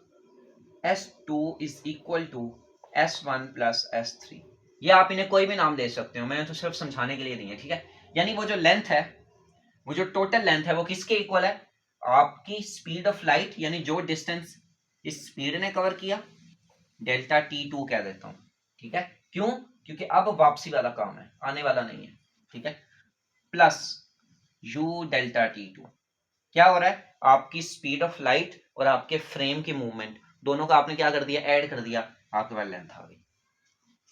S2 is equal to S1 plus S3, ये आप इन्हें कोई भी नाम दे सकते हो, मैंने तो सिर्फ समझाने के लिए दी है, ठीक है। यानी वो जो लेंथ है, वो जो टोटल लेंथ है वो किसके इक्वल है, आपकी स्पीड ऑफ लाइट, यानी जो डिस्टेंस इस स्पीड ने कवर किया, डेल्टा T2 कह देता हूं, ठीक है। क्यों, क्योंकि अब वापसी वाला काम है, आने वाला नहीं है, ठीक है, प्लस U डेल्टा T2, क्या हो रहा है, आपकी स्पीड ऑफ लाइट और आपके फ्रेम की मूवमेंट दोनों का आपने क्या कर दिया, ऐड कर दिया, आपके पास लेंथ आ गई।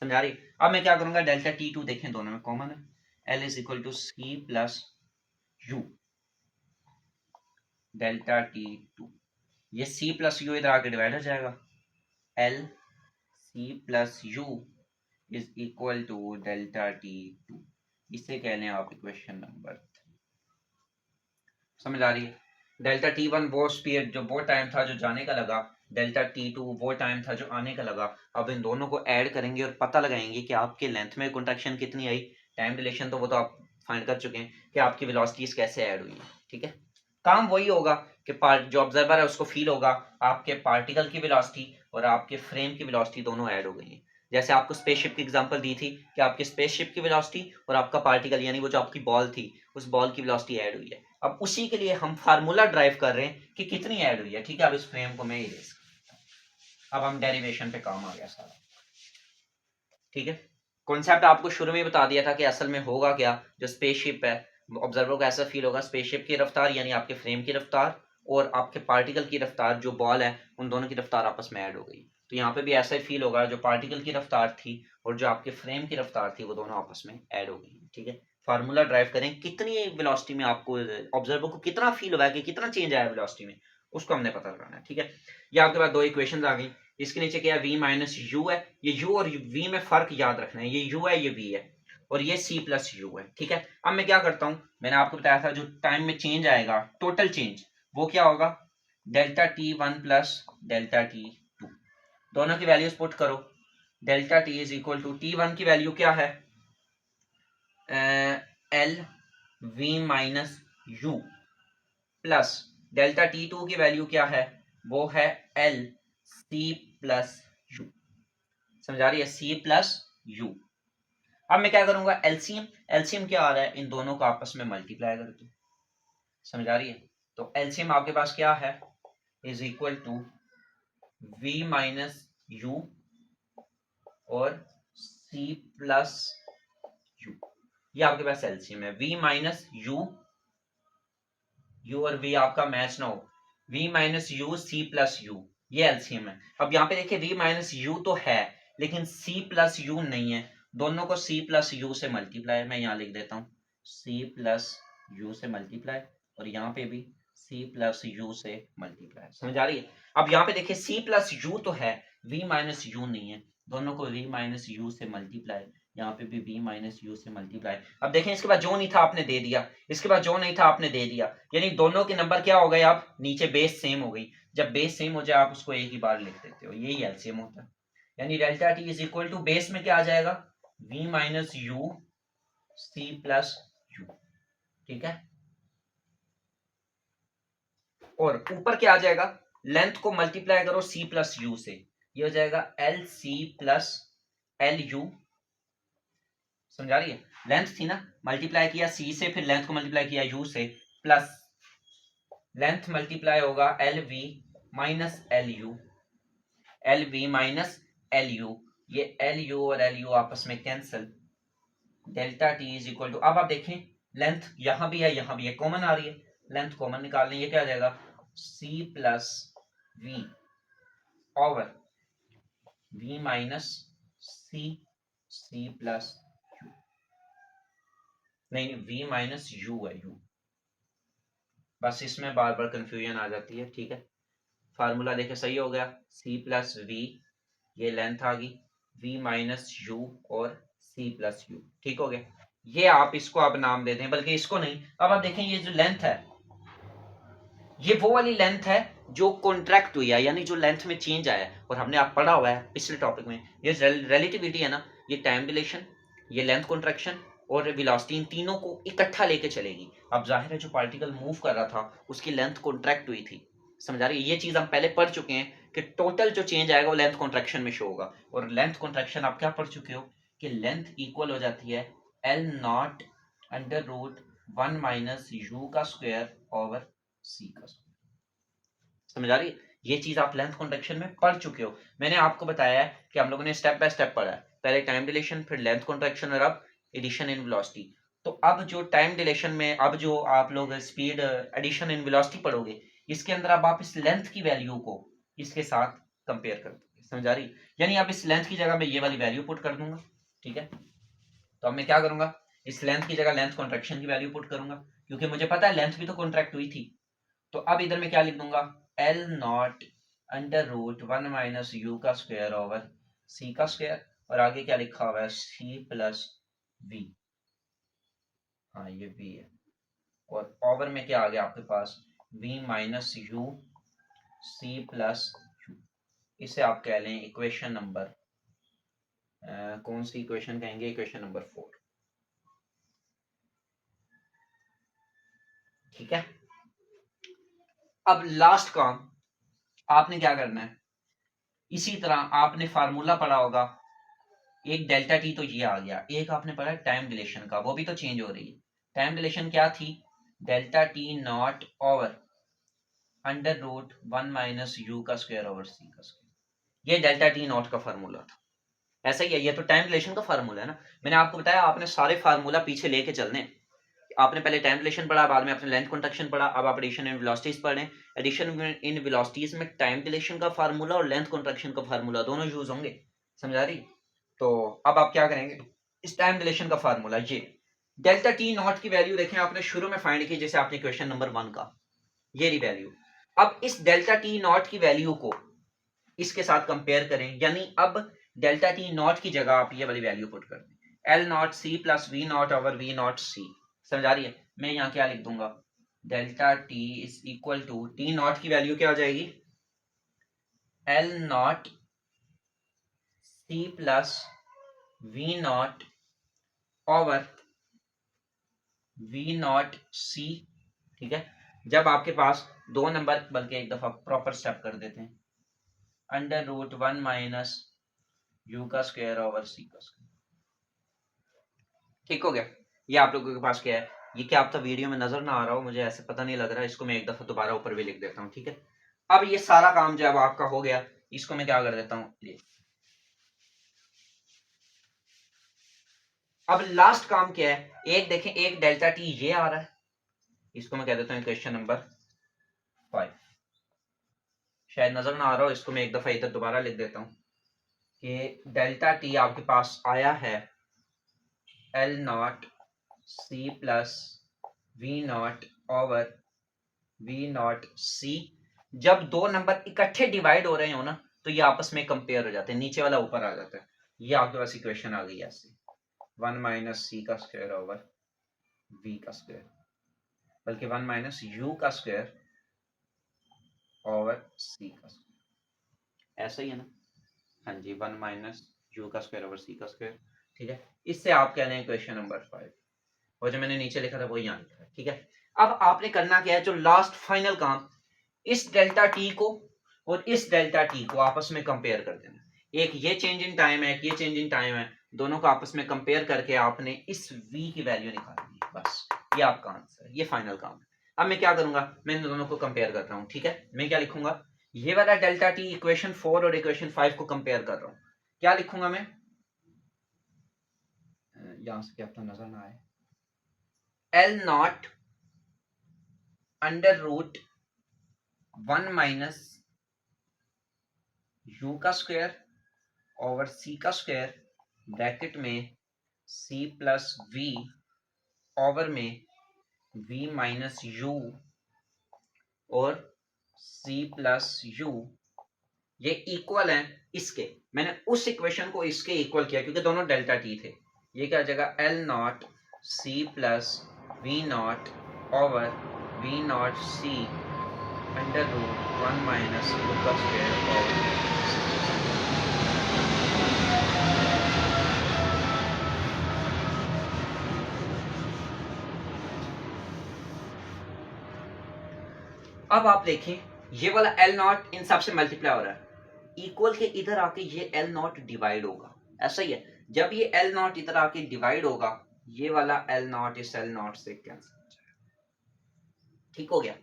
समझा रही? अब मैं क्या करूंगा, डेल्टा T2 देखें दोनों में कॉमन है, L is equal to C plus U, delta T2, ये C प्लस यू इधर आके डिवाइड हो जाएगा, L C plus U is equal to delta T2, इसे कह लें आप इक्वेशन नंबर। समझ आ रही है? डेल्टा T1 वो स्पीड जो वो टाइम था जो जाने का लगा, डेल्टा T2 वो टाइम था जो आने का लगा। अब इन दोनों को ऐड करेंगे और पता लगाएंगे कि आपके लेंथ में कॉन्ट्रैक्शन कितनी आई, टाइम रिलेशन तो वो तो आप फाइंड कर चुके हैं कि आपकी वेलोसिटीज कैसे ऐड हुई है, ठीक है। काम वही होगा कि जो ऑब्जर्वर है उसको फील होगा आपके पार्टिकल की वेलोसिटी और आपके फ्रेम की वेलोसिटी दोनों ऐड हो गई है। जैसे आपको स्पेसशिप की एग्जांपल दी थी कि आपके स्पेसशिप की वेलोसिटी और आपका पार्टिकल यानी वो जो आपकी बॉल थी उस बॉल की वेलोसिटी ऐड हुई है। अब उसी के लिए हम फार्मूला ड्राइव कर रहे हैं कि कितनी ऐड हुई है, ठीक है। अब इस फ्रेम को मैं इरेज, अब हम डेरिवेशन पे काम आ गया सारा, ठीक है। कॉन्सेप्ट आपको शुरू में बता दिया था कि असल में होगा क्या, जो स्पेसशिप है ऑब्जर्वर को ऐसा फील होगा स्पेसशिप की रफ्तार यानी आपके फ्रेम की रफ्तार और आपके पार्टिकल की रफ्तार जो बॉल है उन दोनों की रफ्तार आपस में ऐड हो गई। तो यहाँ पे भी ऐसा ही फील होगा, जो पार्टिकल की रफ्तार थी और जो आपके फ्रेम की रफ्तार थी वो दोनों आपस में ऐड हो गई, ठीक है। फार्मूला ड्राइव करें कितनी वेलोसिटी में आपको ऑब्जर्वर को कितना फील हुआ है कि कितना चेंज आया वेलोसिटी में, उसको हमने पता लगाना है, ठीक है। ये आपके पास दो इक्वेशन आ गई, इसके नीचे क्या है, v माइनस यू है, ये u और v में फर्क याद रखना है, ये u है ये v है और ये c प्लस यू है, ठीक है। अब मैं क्या करता हूं, मैंने आपको बताया था जो टाइम में चेंज आएगा टोटल चेंज वो क्या होगा, delta T1 plus delta T2, दोनों की वैल्यूज पुट करो, delta T is equal to T1 की वैल्यू क्या है, L v minus U plus delta T2 की वैल्यू क्या है, वो है L c प्लस यू। समझा रही है, C प्लस यू। अब मैं क्या करूंगा, एलसीएम, एलसीएम क्या आ रहा है, इन दोनों को आपस में मल्टीप्लाई कर दो। समझा रही है, तो एलसीएम आपके पास क्या है, is equal to v minus U और c प्लस यू, ये आपके पास एलसीएम है। v माइनस यू, यू और v आपका मैच ना हो, v minus U c plus U, ये एलसीएम है। अब यहाँ पे देखिए v माइनस यू तो है लेकिन c प्लस यू नहीं है, दोनों को c प्लस यू से मल्टीप्लाई, मैं यहाँ लिख देता हूँ c प्लस यू से मल्टीप्लाई और यहाँ पे भी c प्लस यू से मल्टीप्लाई। समझ आ रही है? अब यहाँ पे देखिए c प्लस यू तो है, v माइनस यू नहीं है, दोनों को v माइनस यू से मल्टीप्लाई, यहाँ पे भी v माइनस यू से मल्टीप्लाई। अब देखें इसके बाद जो नहीं था आपने दे दिया, इसके बाद जो नहीं था आपने दे दिया, यानी दोनों के नंबर क्या हो गए, आप नीचे बेस सेम हो गई। जब बेस सेम हो जाए आप उसको एक ही बार लिख देते हो, यही एलसीएम होता है। यानी delta T is equal to base में क्या आ जाएगा, v minus U C plus U, ठीक है। और ऊपर क्या आ जाएगा, लेंथ को मल्टीप्लाई करो c प्लस यू से, ये हो जाएगा L C plus L U. समझा रही है, लेंथ थी ना, मल्टीप्लाई किया c से, फिर लेंथ को मल्टीप्लाई किया u से, प्लस लेंथ मल्टीप्लाई होगा L V minus L U, L V minus L U, ये एल यू और एल यू आपस में cancel, delta T is equal to, अब आप देखें लेंथ यहां भी है यहां भी है, कॉमन आ रही है, लेंथ कॉमन निकालनी, ये क्या आ जाएगा c plus V over v minus C, C plus U, नहीं v माइनस यू है, यू, बस इसमें बार बार कंफ्यूजन आ जाती है, ठीक है। फार्मूला देखे सही हो गया, c प्लस वी, ये लेंथ आ गई, v माइनस यू और c प्लस यू, ठीक हो गया। ये आप इसको आप नाम दे दें, बल्कि इसको नहीं, अब आप देखें ये जो लेंथ है, ये वो वाली लेंथ है जो कॉन्ट्रैक्ट हुई है, यानी जो लेंथ में चेंज आया है, और हमने आप पढ़ा हुआ है पिछले टॉपिक में, ये रिलेटिविटी है ना, ये टाइम डिलेशन, ये लेंथ कॉन्ट्रैक्शन और वेलोसिटी, इन तीनों को इकट्ठा लेके चलेगी। अब जाहिर है जो पार्टिकल मूव कर रहा था उसकी लेंथ कॉन्ट्रैक्ट हुई थी, समझा रही है, ये चीज हम पहले पढ़ चुके हैं कि टोटल जो चेंज आएगा वो लेंथ कॉन्ट्रैक्शन में शो होगा। और लेंथ कॉन्ट्रैक्शन आप क्या पढ़ चुके हो कि लेंथ इक्वल हो जाती है L naught under root 1 minus you का स्क्वायर ओवर सी का स्क्वायर। समझ आ रही है, ये चीज आप लेंथ कॉन्ट्रैक्शन में पढ़ चुके हो। मैंने आपको बताया है कि हम लोगों ने स्टेप बाय स्टेप पढ़ा है, पहले टाइम डिलेशन, फिर लेंथ कॉन्ट्रैक्शन और अब एडिशन इन वेलोसिटी। तो अब जो टाइम डिलेशन में अब जो आप लोग स्पीड एडिशन इन वेलोसिटी पढ़ोगे, इसके अंदर अब आप इस लेंथ की वैल्यू को इसके साथ कंपेयर कर दोगे। समझ आ रही, यानी अब इस लेंथ की जगह मैं ये वाली वैल्यू पुट कर दूंगा, ठीक है। तो अब मैं क्या करूंगा, इस लेंथ की जगह लेंथ कॉन्ट्रैक्शन की वैल्यू पुट करूंगा, क्योंकि मुझे पता है लेंथ भी तो कॉन्ट्रैक्ट हुई थी। तो अब इधर मैं क्या लिख दूंगा, L naught under root 1 minus you का स्क्वायर ओवर सी का स्क्वायर, और आगे क्या लिखा हुआ है सी प्लस वी, हाँ ये वी है, और ओवर में क्या आ गया आपके पास v minus U C plus U. इसे आप कह लें इक्वेशन नंबर, कौन सी इक्वेशन कहेंगे, इक्वेशन नंबर 4, ठीक है। अब लास्ट काम आपने क्या करना है, इसी तरह आपने फार्मूला पढ़ा होगा, एक डेल्टा टी तो ये आ गया, एक आपने पढ़ा टाइम डिलेशन का, वो भी तो चेंज हो रही है। टाइम डिलेशन क्या थी, delta T naught over under root 1 minus you का स्क्वायर ओवर सी का स्क्वायर, ये डेल्टा टी नॉट का फार्मूला था। ऐसा ही है, ये तो टाइम डिलेशन का फार्मूला है ना, मैंने आपको बताया आपने सारे फार्मूला पीछे लेके चलने। आपने पहले टाइम डिलेशन पढ़ा, बाद में आपने लेंथ कॉन्ट्रैक्शन पढ़ा, अब आप एडिशन इन वेलोसिटीज पढ़ रहे हैं। एडिशन इन वेलोसिटीज में टाइम डिलेशन का फार्मूला और लेंथ कॉन्ट्रैक्शन का फार्मूला दोनों यूज होंगे, समझा रही। तो अब आप क्या करेंगे, इस टाइम डिलेशन का फार्मूला, ये डेल्टा टी नॉट की वैल्यू देखें आपने शुरू में फाइंड की, जैसे आपने क्वेश्चन नंबर 1 का, ये रही वैल्यू। अब इस डेल्टा टी नॉट की वैल्यू को इसके साथ कंपेयर करें, यानी अब डेल्टा टी नॉट की जगह आप ये वाली वैल्यू पुट कर दें, L not C plus V not over V not C. समझ आ रही है, मैं यहाँ क्या लिख दूंगा, delta T is equal to, T not की वैल्यू क्या हो जाएगी, L not C plus V not over V not C, ठीक है। जब आपके पास दो नंबर, बल्कि एक दफा प्रॉपर स्टेप कर देते हैं, अंडर रूट 1 माइनस यू का स्क्वायर ओवर सी का स्क्वायर, ठीक हो गया। ये आप लोगों के पास क्या है, ये क्या आपका वीडियो में नजर ना आ रहा हो, मुझे ऐसे पता नहीं लग रहा है, इसको मैं एक दफा दोबारा ऊपर भी लिख देता हूँ, ठीक है। अब ये सारा काम जब आपका हो गया, इसको मैं क्या कर देता हूँ, अब लास्ट काम क्या है, एक देखें, एक डेल्टा टी ये आ रहा है, इसको मैं कह देता हूँ क्वेश्चन नंबर 5, शायद नजर ना आ रहा हो, इसको मैं एक दफा इधर दोबारा लिख देता हूँ कि डेल्टा टी आपके पास आया है L not C plus V not over V not C. जब दो नंबर इकट्ठे डिवाइड हो रहे हो ना, तो ये आपस में कंपेयर हो जाते हैं, नीचे वाला ऊपर आ जाता है, ये आपके पास इक्वेशन आ गई ऐसे। 1 माइनस सी का स्क्वायर ओवर वी का स्क्वायर, बल्कि 1 माइनस यू का स्क्वायर ओवर सी का स्क्वायर, ऐसा ही है ना। हाँ जी, 1 माइनस यू का स्क्वायर ओवर सी का स्क्वायर। ठीक है, इससे आप कह रहे हैं क्वेश्चन नंबर 5, और जो मैंने नीचे लिखा था वो यहाँ लिखा है। ठीक है, अब आपने करना क्या है, जो लास्ट फाइनल काम, इस डेल्टा टी को और इस डेल्टा टी को आपस में कंपेयर कर देना। एक ये चेंज इन टाइम है, एक ये चेंज इन टाइम है, दोनों को आपस में कंपेयर करके आपने इस v की वैल्यू निकालनी है। बस ये आपका आंसर है, ये फाइनल काम है। अब मैं क्या करूंगा, मैं इन दोनों को कंपेयर कर रहा हूं। ठीक है, मैं क्या लिखूंगा, ये वाला डेल्टा टी इक्वेशन 4 और इक्वेशन 5 को कंपेयर कर रहा हूं। क्या लिखूंगा मैं, यहां से क्या आपको नजर ना आए, L naught under root 1 minus you का स्क्वायर ओवर सी का स्क्वायर, ब्रैकेट में सी प्लस वी ओवर में वी माइनस यू और सी प्लस यू, ये इक्वल है इसके। मैंने उस इक्वेशन को इसके इक्वल किया क्योंकि दोनों डेल्टा टी थे। ये क्या आ जाएगा, L not C plus V not over V not C under root 1 minus you का स्क्वायर ओवर। अब आप देखें, ये वाला एल नॉट इन सबसे मल्टीप्लाई हो रहा है, इक्वल के इधर आके ये एल नॉट डिवाइड होगा, ऐसा ही है। जब ये एल नॉट इधर आके डिवाइड होगा, ये वाला एल नॉट इस एल नॉट से कैंसिल हो जाएगा। ठीक हो गया।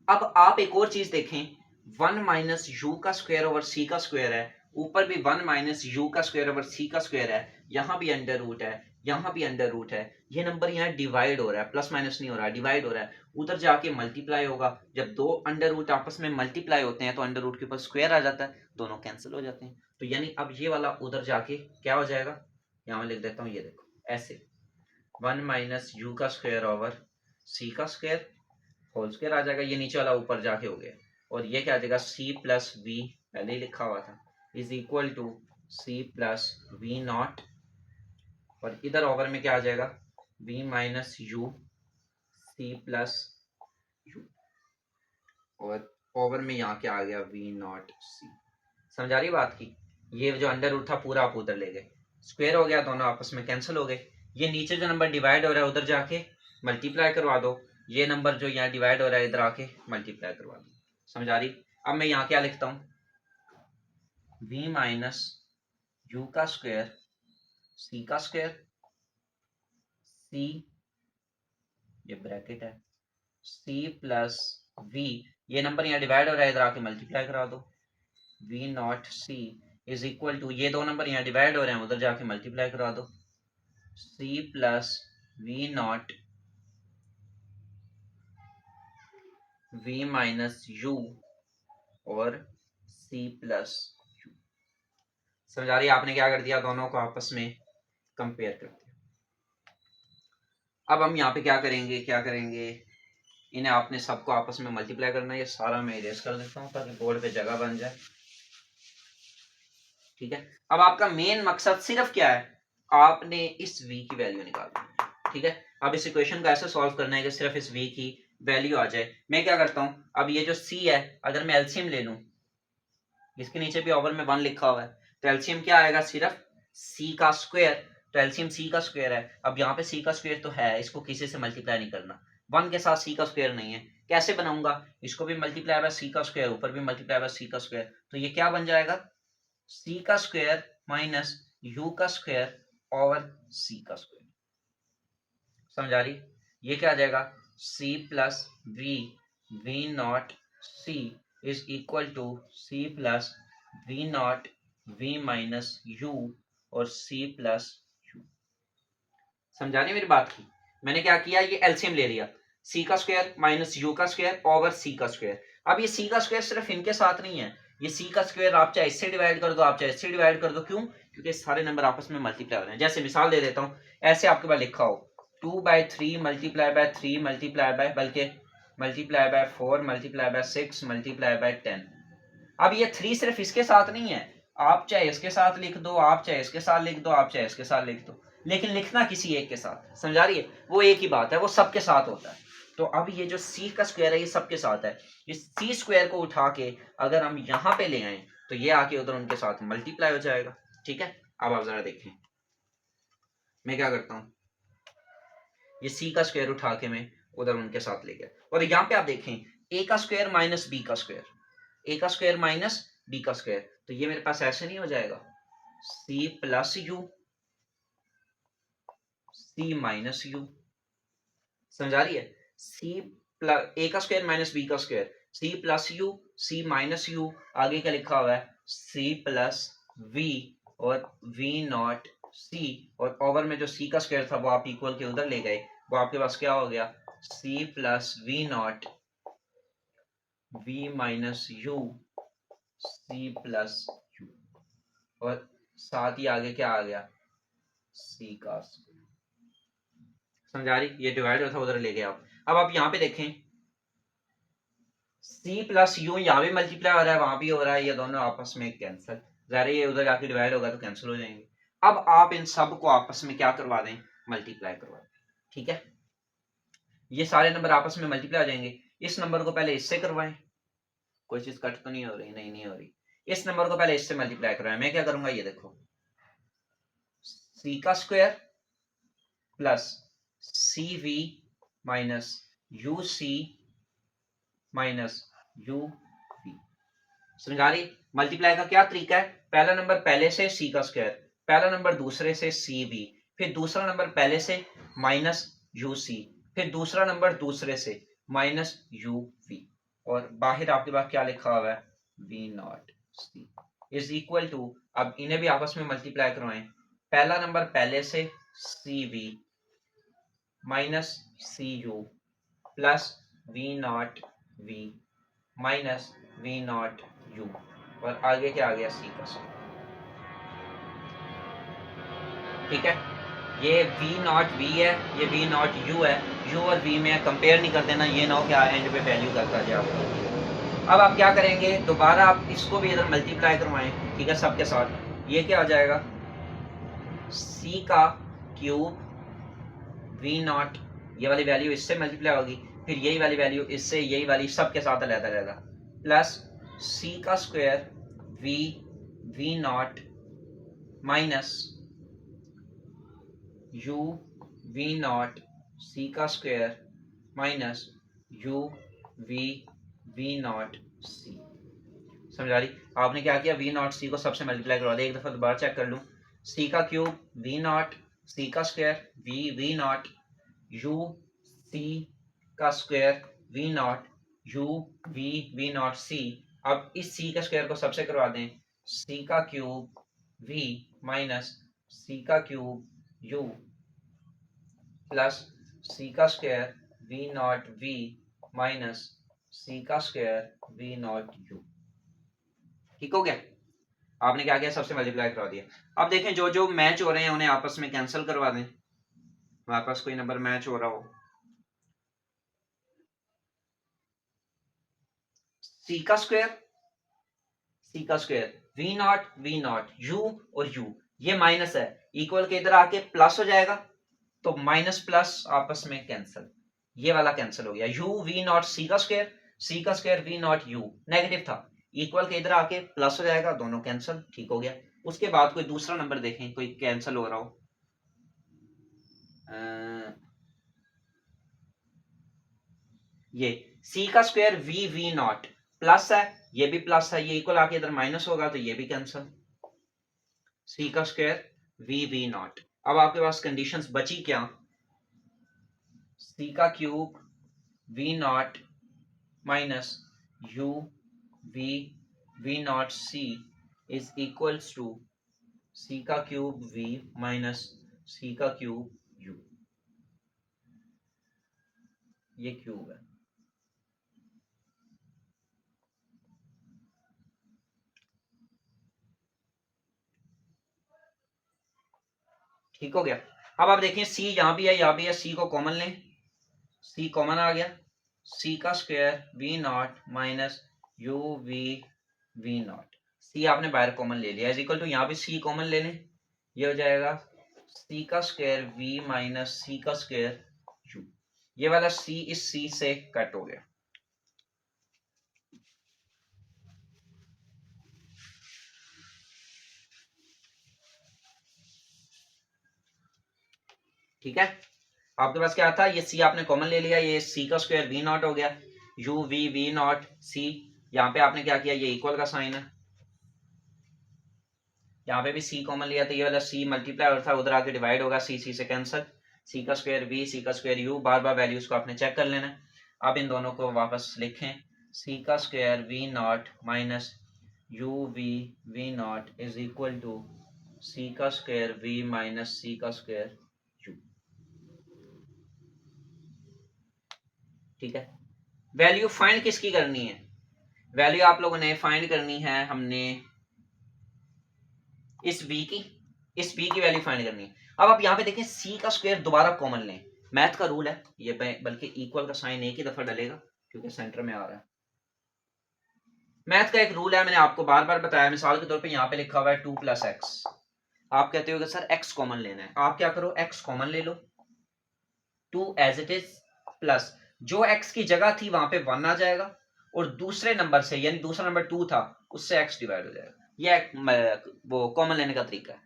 अब आप एक और चीज देखें, 1 माइनस यू का स्क्वायर ओवर सी का स्क्वायर है, ऊपर भी 1 माइनस यू का स्क्वायर ओवर सी का स्क्वायर है, यहां भी अंडर रूट है, यहां भी अंडर रूट है। ये नंबर यहाँ डिवाइड हो रहा है, प्लस माइनस नहीं हो रहा, डिवाइड हो रहा है। उधर जाके मल्टीप्लाई होगा। जब दो अंडर रूट आपस में मल्टीप्लाई होते हैं तो अंडर रूट के ऊपर स्क्वायर आ जाता है, दोनों कैंसिल हो जाते हैं। तो यानी अब ये वाला उधर जाके क्या हो जाएगा, यहाँ मैं लिख देता हूँ, ये देखो ऐसे 1 माइनस यू का स्क्वायर ओवर सी का स्क्वायर होल स्क्वायर आ जाएगा, ये नीचे वाला ऊपर जाके हो गया। और ये क्या आ जाएगा, सी प्लस वी पहले ही लिखा हुआ था, is equal to C plus V naught, और इधर ओवर में क्या आ जाएगा, v minus U C plus U, और ओवर में यहाँ क्या आ गया, v नॉट सी। समझा रही बात की, ये जो अंडर रूट था पूरा आप उधर ले गए, स्क्वायर हो गया, दोनों आपस में कैंसिल हो गए। ये नीचे जो नंबर डिवाइड हो रहा है उधर जाके मल्टीप्लाई करवा दो, ये नंबर जो यहाँ डिवाइड हो रहा है इधर आके मल्टीप्लाई करवा दो। समझा रही। अब मैं यहाँ क्या लिखता हूँ, v माइनस यू का स्क्वायर सी का स्क्वायर, सी ये ब्रैकेट है, c प्लस v, ये नंबर यहाँ डिवाइड हो रहा है इधर आके मल्टीप्लाई करा दो, v naught c is equal to, ये दो नंबर यहाँ डिवाइड हो रहे हैं उधर जाके मल्टीप्लाई करा दो, c plus v naught v minus u और c प्लस u। समझा रही, आपने क्या कर दिया, दोनों को आपस में कंपेयर कर दिया। अब हम यहाँ पे क्या करेंगे, इन्हें आपने सबको आपस में मल्टीप्लाई करना है। ये सारा मैं इरेज कर देता हूँ ताकि बोर्ड पे जगह बन जाए। ठीक है, अब आपका मेन मकसद सिर्फ क्या है, आपने इस v की वैल्यू निकालनी है। ठीक है, अब इस इक्वेशन को ऐसे सॉल्व करना है कि सिर्फ इस v की वैल्यू आ जाए। मैं क्या करता हूं, अब ये जो c है अगर मैं एलसीएम ले लूं, इसके नीचे भी ओवर में 1 लिखा हुआ है, तो एलसीएम क्या आएगा, सिर्फ c का स्क्वायर। तो एलसीएम c का स्क्वायर है, अब यहाँ पे c का स्क्वायर तो है, इसको किसी से मल्टीप्लाई नहीं करना, 1 के साथ c का स्क्वायर नहीं है। कैसे बनाऊंगा, इसको भी मल्टीप्लाई बाय c का स्क्वायर, ऊपर भी मल्टीप्लाई बाय c का स्क्वायर, तो ये क्या बन जाएगा, c का स्क्वायर माइनस u का स्क्वायर ओवर c का स्क्वायर। समझा रही, ये क्या आ जाएगा, c plus v naught c is equal to c plus v naught v minus u और c प्लस u। समझा रही मेरी बात की, मैंने क्या किया, ये एलसीएम ले लिया, c का स्क्वायर माइनस u का स्क्वायर ओवर c का स्क्वायर। अब ये c का स्क्वायर सिर्फ इनके साथ नहीं है, ये c का स्क्वायर आप चाहे इससे डिवाइड कर दो, आप चाहे इससे डिवाइड कर दो, क्यों, क्योंकि सारे नंबर आपस में मल्टीप्लाई हो रहे हैं। जैसे मिसाल दे देता हूं, ऐसे आपके पास लिखा हो 2/3 मल्टीप्लाई बाय 3 मल्टीप्लाई बाय, बल्कि multiply by 4 multiply by 6 multiply by 10। अब ये 3 सिर्फ इसके साथ नहीं है, आप चाहे इसके साथ लिख दो, आप चाहे इसके साथ लिख दो, आप चाहे इसके साथ लिख दो, लेकिन लिखना किसी एक के साथ, समझा रही है, वो एक ही बात है, वो सबके साथ होता है। तो अब ये जो सी का स्क्वायर है ये सबके साथ है, इस सी स्क्वायर को उठा के अगर हम यहाँ पे ले आए तो ये आके उधर उनके साथ मल्टीप्लाई हो जाएगा। ठीक है, अब आप जरा देखें मैं क्या करता हूँ, ये सी का स्क्वायर उठा के मैं उधर उनके साथ ले गया, और यहाँ पे आप देखें ए का स्क्वायर माइनस बी का स्क्वायर, ए का स्क्वायर माइनस बी का स्क्वायर, तो ये मेरे पास ऐसे नहीं हो जाएगा, C plus U C minus U, समझा रही है, सी प्लस ए का स्क्वायर माइनस बी का square, C plus U C minus U, आगे क्या लिखा हुआ है सी प्लस वी और वी नॉट सी, और ओवर में जो सी का स्क्वायर था वो आप इक्वल के उधर ले गए, वो आपके पास क्या हो गया C plus V not V minus U C plus U, और साथ ही आगे क्या आ गया सी का, समझा रही, ये डिवाइड था उधर ले गए आप। अब आप यहाँ पे देखें सी प्लस यू यहाँ भी मल्टीप्लाई हो रहा है वहां भी हो रहा है, ये दोनों आपस में कैंसिल, ज़ाहिर ये उधर जाके डिवाइड होगा तो कैंसिल हो जाएंगे। अब आप इन सब को आपस में क्या करवा दें मल्टीप्लाई करवा दें, ठीक है, ये सारे नंबर आपस में मल्टीप्लाई हो जाएंगे, इस नंबर को पहले इससे करवाएं, कोई चीज कट तो नहीं हो रही, नहीं हो रही, इस नंबर को पहले इससे मल्टीप्लाई करवाएं, मैं क्या करूंगा ये देखो सी का square plus C V minus U C minus U V, समझा रही, मल्टीप्लाई का क्या तरीका है, पहला नंबर पहले से सी का स्क्वायर, पहला नंबर दूसरे से सी वी, फिर दूसरा नंबर पहले से माइनस यू सी, फिर दूसरा नंबर दूसरे से माइनस यू वी, और बाहर आपके पास क्या लिखा हुआ है V not C is equal to, अब इन्हें भी आपस में मल्टीप्लाई करवाएं, पहला नंबर पहले से C V minus C U plus V not V minus V not U, और आगे क्या आ गया सी का स्क्वायर, ठीक है, ये वी नॉट वी है, ये वी नॉट यू है, यू और वी में कंपेयर नहीं कर देना, ये ना हो क्या एंड पे वैल्यू करता जाए आपको। अब आप क्या करेंगे दोबारा आप इसको भी इधर मल्टीप्लाई करवाएं, ठीक है, सबके साथ, ये क्या आ जाएगा सी का क्यूब वी नॉट, ये वाली वैल्यू इससे मल्टीप्लाई होगी, फिर यही वाली वैल्यू इससे, यही वाली सबके साथ अलग रहेगा, प्लस सी का square V V not minus U V not C का square minus U V V not C, समझा रही, आपने क्या किया वी नॉट सी को सबसे मल्टीप्लाई करवा दिया, एक दफा दोबारा चेक कर लूं, सी का क्यूब वी नॉट सी का square V V not U C का square V not U V V not C, अब इस सी का स्क्वायर को सबसे करवा दें, सी का क्यूब वी माइनस सी का क्यूब यू प्लस सी का square V not V minus C का स्क्वायर वी नॉट यू, ठीक हो गया, आपने क्या किया सबसे मल्टीप्लाई करवा दिया। अब देखें जो जो मैच हो रहे हैं उन्हें आपस में कैंसिल करवा दें, हमारे पास कोई नंबर मैच हो रहा हो, सी का स्क्वायर वी नॉट यू और यू, ये माइनस है, इक्वल के इधर आके प्लस हो जाएगा, तो माइनस प्लस आपस में कैंसिल, ये वाला कैंसिल हो गया, यू वी नॉट सी का square V not U negative था, इक्वल के इधर आके प्लस हो जाएगा, दोनों कैंसिल, ठीक हो गया। उसके बाद कोई दूसरा नंबर देखें कोई कैंसिल हो रहा हो, ये सी का square V V naught plus है, ये भी प्लस है, ये इक्वल आके इधर माइनस होगा तो ये भी कैंसिल, सी का स्क्वायर वी वी नॉट, अब आपके पास कंडीशंस बची क्या, सी का cube V not minus U V V not C is equals to C का क्यूब वी माइनस सी का क्यूब यू, ये क्यूब है, ठीक हो गया। अब आप देखिए सी यहाँ भी है यहाँ भी है, सी को कॉमन लें, सी कॉमन आ गया, सी का square V not minus U V V not, C आपने बाहर कॉमन ले लिया, इज इक्वल टू यहाँ भी सी कॉमन ले लें, ये हो जाएगा सी का स्क्वायर वी माइनस सी का स्क्वायर यू। ये वाला सी इस सी से कट हो गया। ठीक है, आपके पास क्या था, ये सी आपने कॉमन ले लिया, ये सी का स्क्वायर वी नॉट हो गया, यू वी नॉट सी। यहाँ पे आपने क्या किया, ये इक्वल का साइन है, यहाँ पे भी सी कॉमन लिया तो ये वाला सी मल्टीप्लाई था, उधर आके डिवाइड होगा, सी सी से कैंसिल, सी का स्क्वायर वी सी का square you, bar bar values को आपने चेक कर लेना है। अब इन दोनों को वापस लिखें, सी का square V not minus U V not is equal to C का स्क्वायर वी माइनस सी का स्क्वायर यू। ठीक है, वैल्यू फाइंड किसकी करनी है, वैल्यू आप लोगों ने फाइंड करनी है, हमने इस v की वैल्यू फाइंड करनी है। अब आप यहाँ पे देखें c का स्क्वायर दोबारा कॉमन लें, मैथ का रूल है ये, बल्कि इक्वल का साइन एक ही दफा डलेगा क्योंकि सेंटर में आ रहा है। मैथ का एक रूल है, मैंने आपको बार बार बताया, मिसाल के तौर पे यहाँ पे लिखा हुआ है 2 + x, आप कहते हो सर x कॉमन लेना है, आप क्या करो x कॉमन ले लो, 2 एज इट इज प्लस जो x की जगह थी वहां पे 1 आ जाएगा, और दूसरे नंबर से यानी दूसरा नंबर 2 था उससे x डिवाइड हो जाएगा। ये वो कॉमन लेने का तरीका है,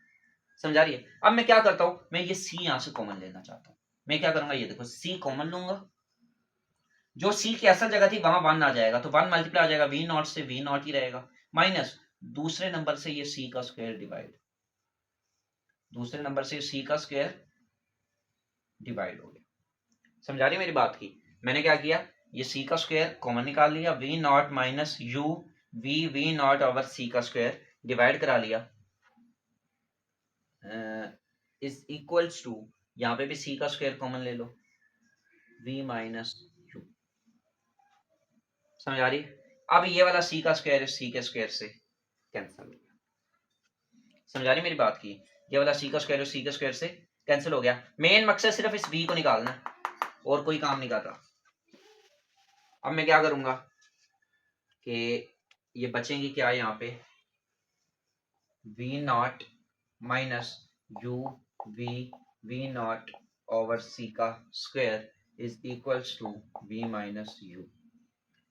समझा रही है। अब मैं क्या करता हूं, मैं ये c यहां से कॉमन लेना चाहता हूं, मैं क्या करूंगा, ये देखो c कॉमन लूंगा, जो c की असल जगह थी वहां 1 आ जाएगा, तो 1 मल्टीप्लाई आ जाएगा वी नॉट से, वी नॉट ही रहेगा, माइनस दूसरे नंबर से ये c का स्क्वायर डिवाइड, दूसरे नंबर से c का स्क्वायर डिवाइड हो गया। समझा रही मेरी बात की, मैंने क्या किया, ये c का स्क्वायर कॉमन निकाल लिया, V not minus U V not over c का स्क्वायर डिवाइड करा लिया, इज इक्वल्स टू, यहाँ पे भी c का स्क्वायर कॉमन ले लो, v माइनस यू। समझ आ रही, अब ये वाला c का स्क्वायर c के स्क्वायर से कैंसिल हो गया। समझ आ रही मेरी बात की, ये वाला c का स्क्वायर c के स्क्वायर से कैंसिल हो गया। मेन मकसद सिर्फ इस v को निकालना है और कोई काम नहीं कर रहा। अब मैं क्या करूंगा कि ये बचेंगे क्या, यहाँ पे V not minus U V not over सी का square is equals to V minus U.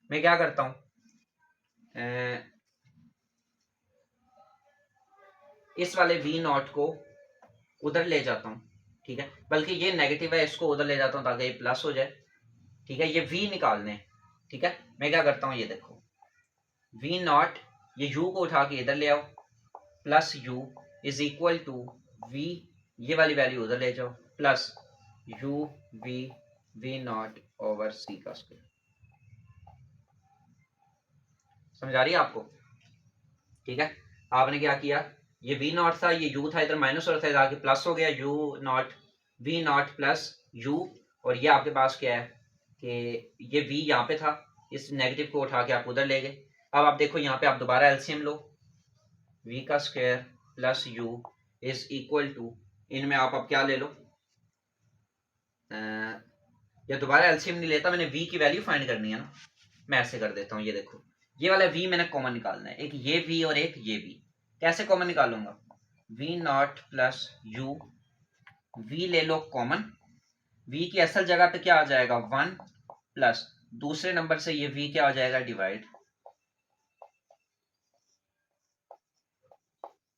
मैं क्या करता हूं, इस वाले वी नॉट को उधर ले जाता हूं, ठीक है, बल्कि ये नेगेटिव है, इसको उधर ले जाता हूं ताकि ये प्लस हो जाए। ठीक है, ये v निकालने, ठीक है, मैं क्या करता हूं, ये देखो वी नॉट, ये u को उठा के इधर ले आओ, plus u is equal to v, ये वाली वैल्यू उधर ले जाओ, plus u v not over c का स्क्वायर। समझ आ रही है आपको, ठीक है। आपने क्या किया, ये v नॉट था, ये u था, इधर माइनस हो रहा था, इधर आके प्लस हो गया, u not v naught plus u, और ये आपके पास क्या है कि ये v यहाँ पे था, इस नेगेटिव को उठा के आप उधर ले गए। अब आप देखो यहाँ पे आप दोबारा एलसीएम लो, v का square plus u is equal to, इनमें आप अब क्या ले लो, या दोबारा एलसीएम नहीं लेता, मैंने v की वैल्यू फाइंड करनी है ना, मैं ऐसे कर देता हूँ, ये देखो ये वाला v मैंने कॉमन निकालना है, एक ये v और एक ये v, कैसे कॉमन निकालूंगा, v naught plus u, v ले लो कॉमन, v की असल जगह पे क्या आ जाएगा 1, प्लस दूसरे नंबर से ये v क्या आ जाएगा डिवाइड।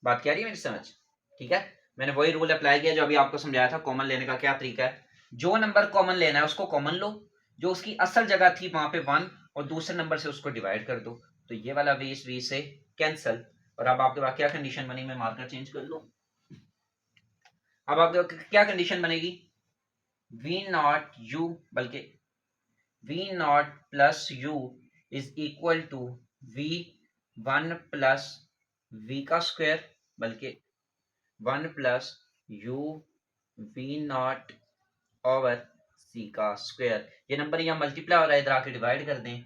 बात क्या रही है मेरी समझ, ठीक है, मैंने वही रूल अप्लाई किया जो अभी आपको समझाया था, कॉमन लेने का क्या तरीका है, जो नंबर कॉमन लेना है उसको कॉमन लो, जो उसकी असल जगह थी वहां पे 1, और दूसरे नंबर से उसको डिवाइड कर दो, तो ये वाला v इस v से कैंसल। और अब आपके पास क्या कंडीशन बनी, मैं मार्कर चेंज कर लूं, अब आपके क्या कंडीशन बनेगी, v नॉट u, बल्कि v naught plus u is equal to v1 plus v का स्क्वायर, बल्कि 1 plus u v naught over c का स्क्वायर। ये नंबर यहाँ मल्टीप्लाई हो रहा है, इधर आके डिवाइड कर दें,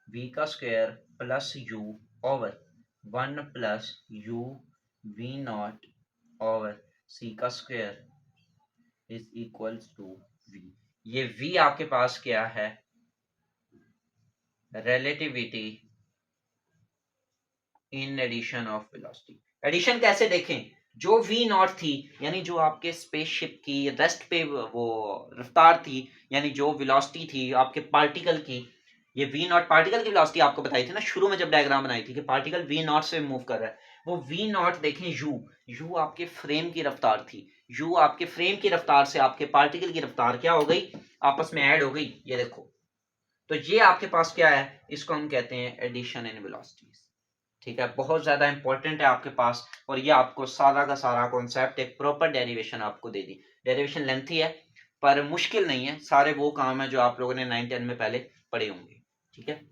v का square plus u over 1 plus u v naught over c का square is equals to v। ये v आपके पास क्या है, relativity in addition of velocity. Addition कैसे देखें, जो वी नॉट थी, यानी जो आपके स्पेसशिप की रेस्ट पे वो रफ्तार थी, यानी जो वेलोसिटी थी आपके पार्टिकल की, ये वी नॉट पार्टिकल की वेलोसिटी आपको बताई थी ना शुरू में जब डायग्राम बनाई थी कि पार्टिकल वी नॉट से मूव कर रहा है, वो वी नॉट देखें यू आपके फ्रेम की रफ्तार थी, यू आपके फ्रेम की रफ्तार से आपके पार्टिकल की रफ्तार क्या हो गई, आपस में ऐड हो गई, ये देखो। तो ये आपके पास क्या है, इसको हम कहते हैं एडिशन इन वेलोसिटीज। ठीक है, बहुत ज्यादा इंपॉर्टेंट है आपके पास, और ये आपको सारा का सारा कॉन्सेप्ट एक प्रॉपर डेरिवेशन आपको दे दी। डेरिवेशन लेंथी है पर मुश्किल नहीं है, सारे वो काम है जो आप लोगों ने 9-10 में पहले पढ़े होंगे। ठीक है।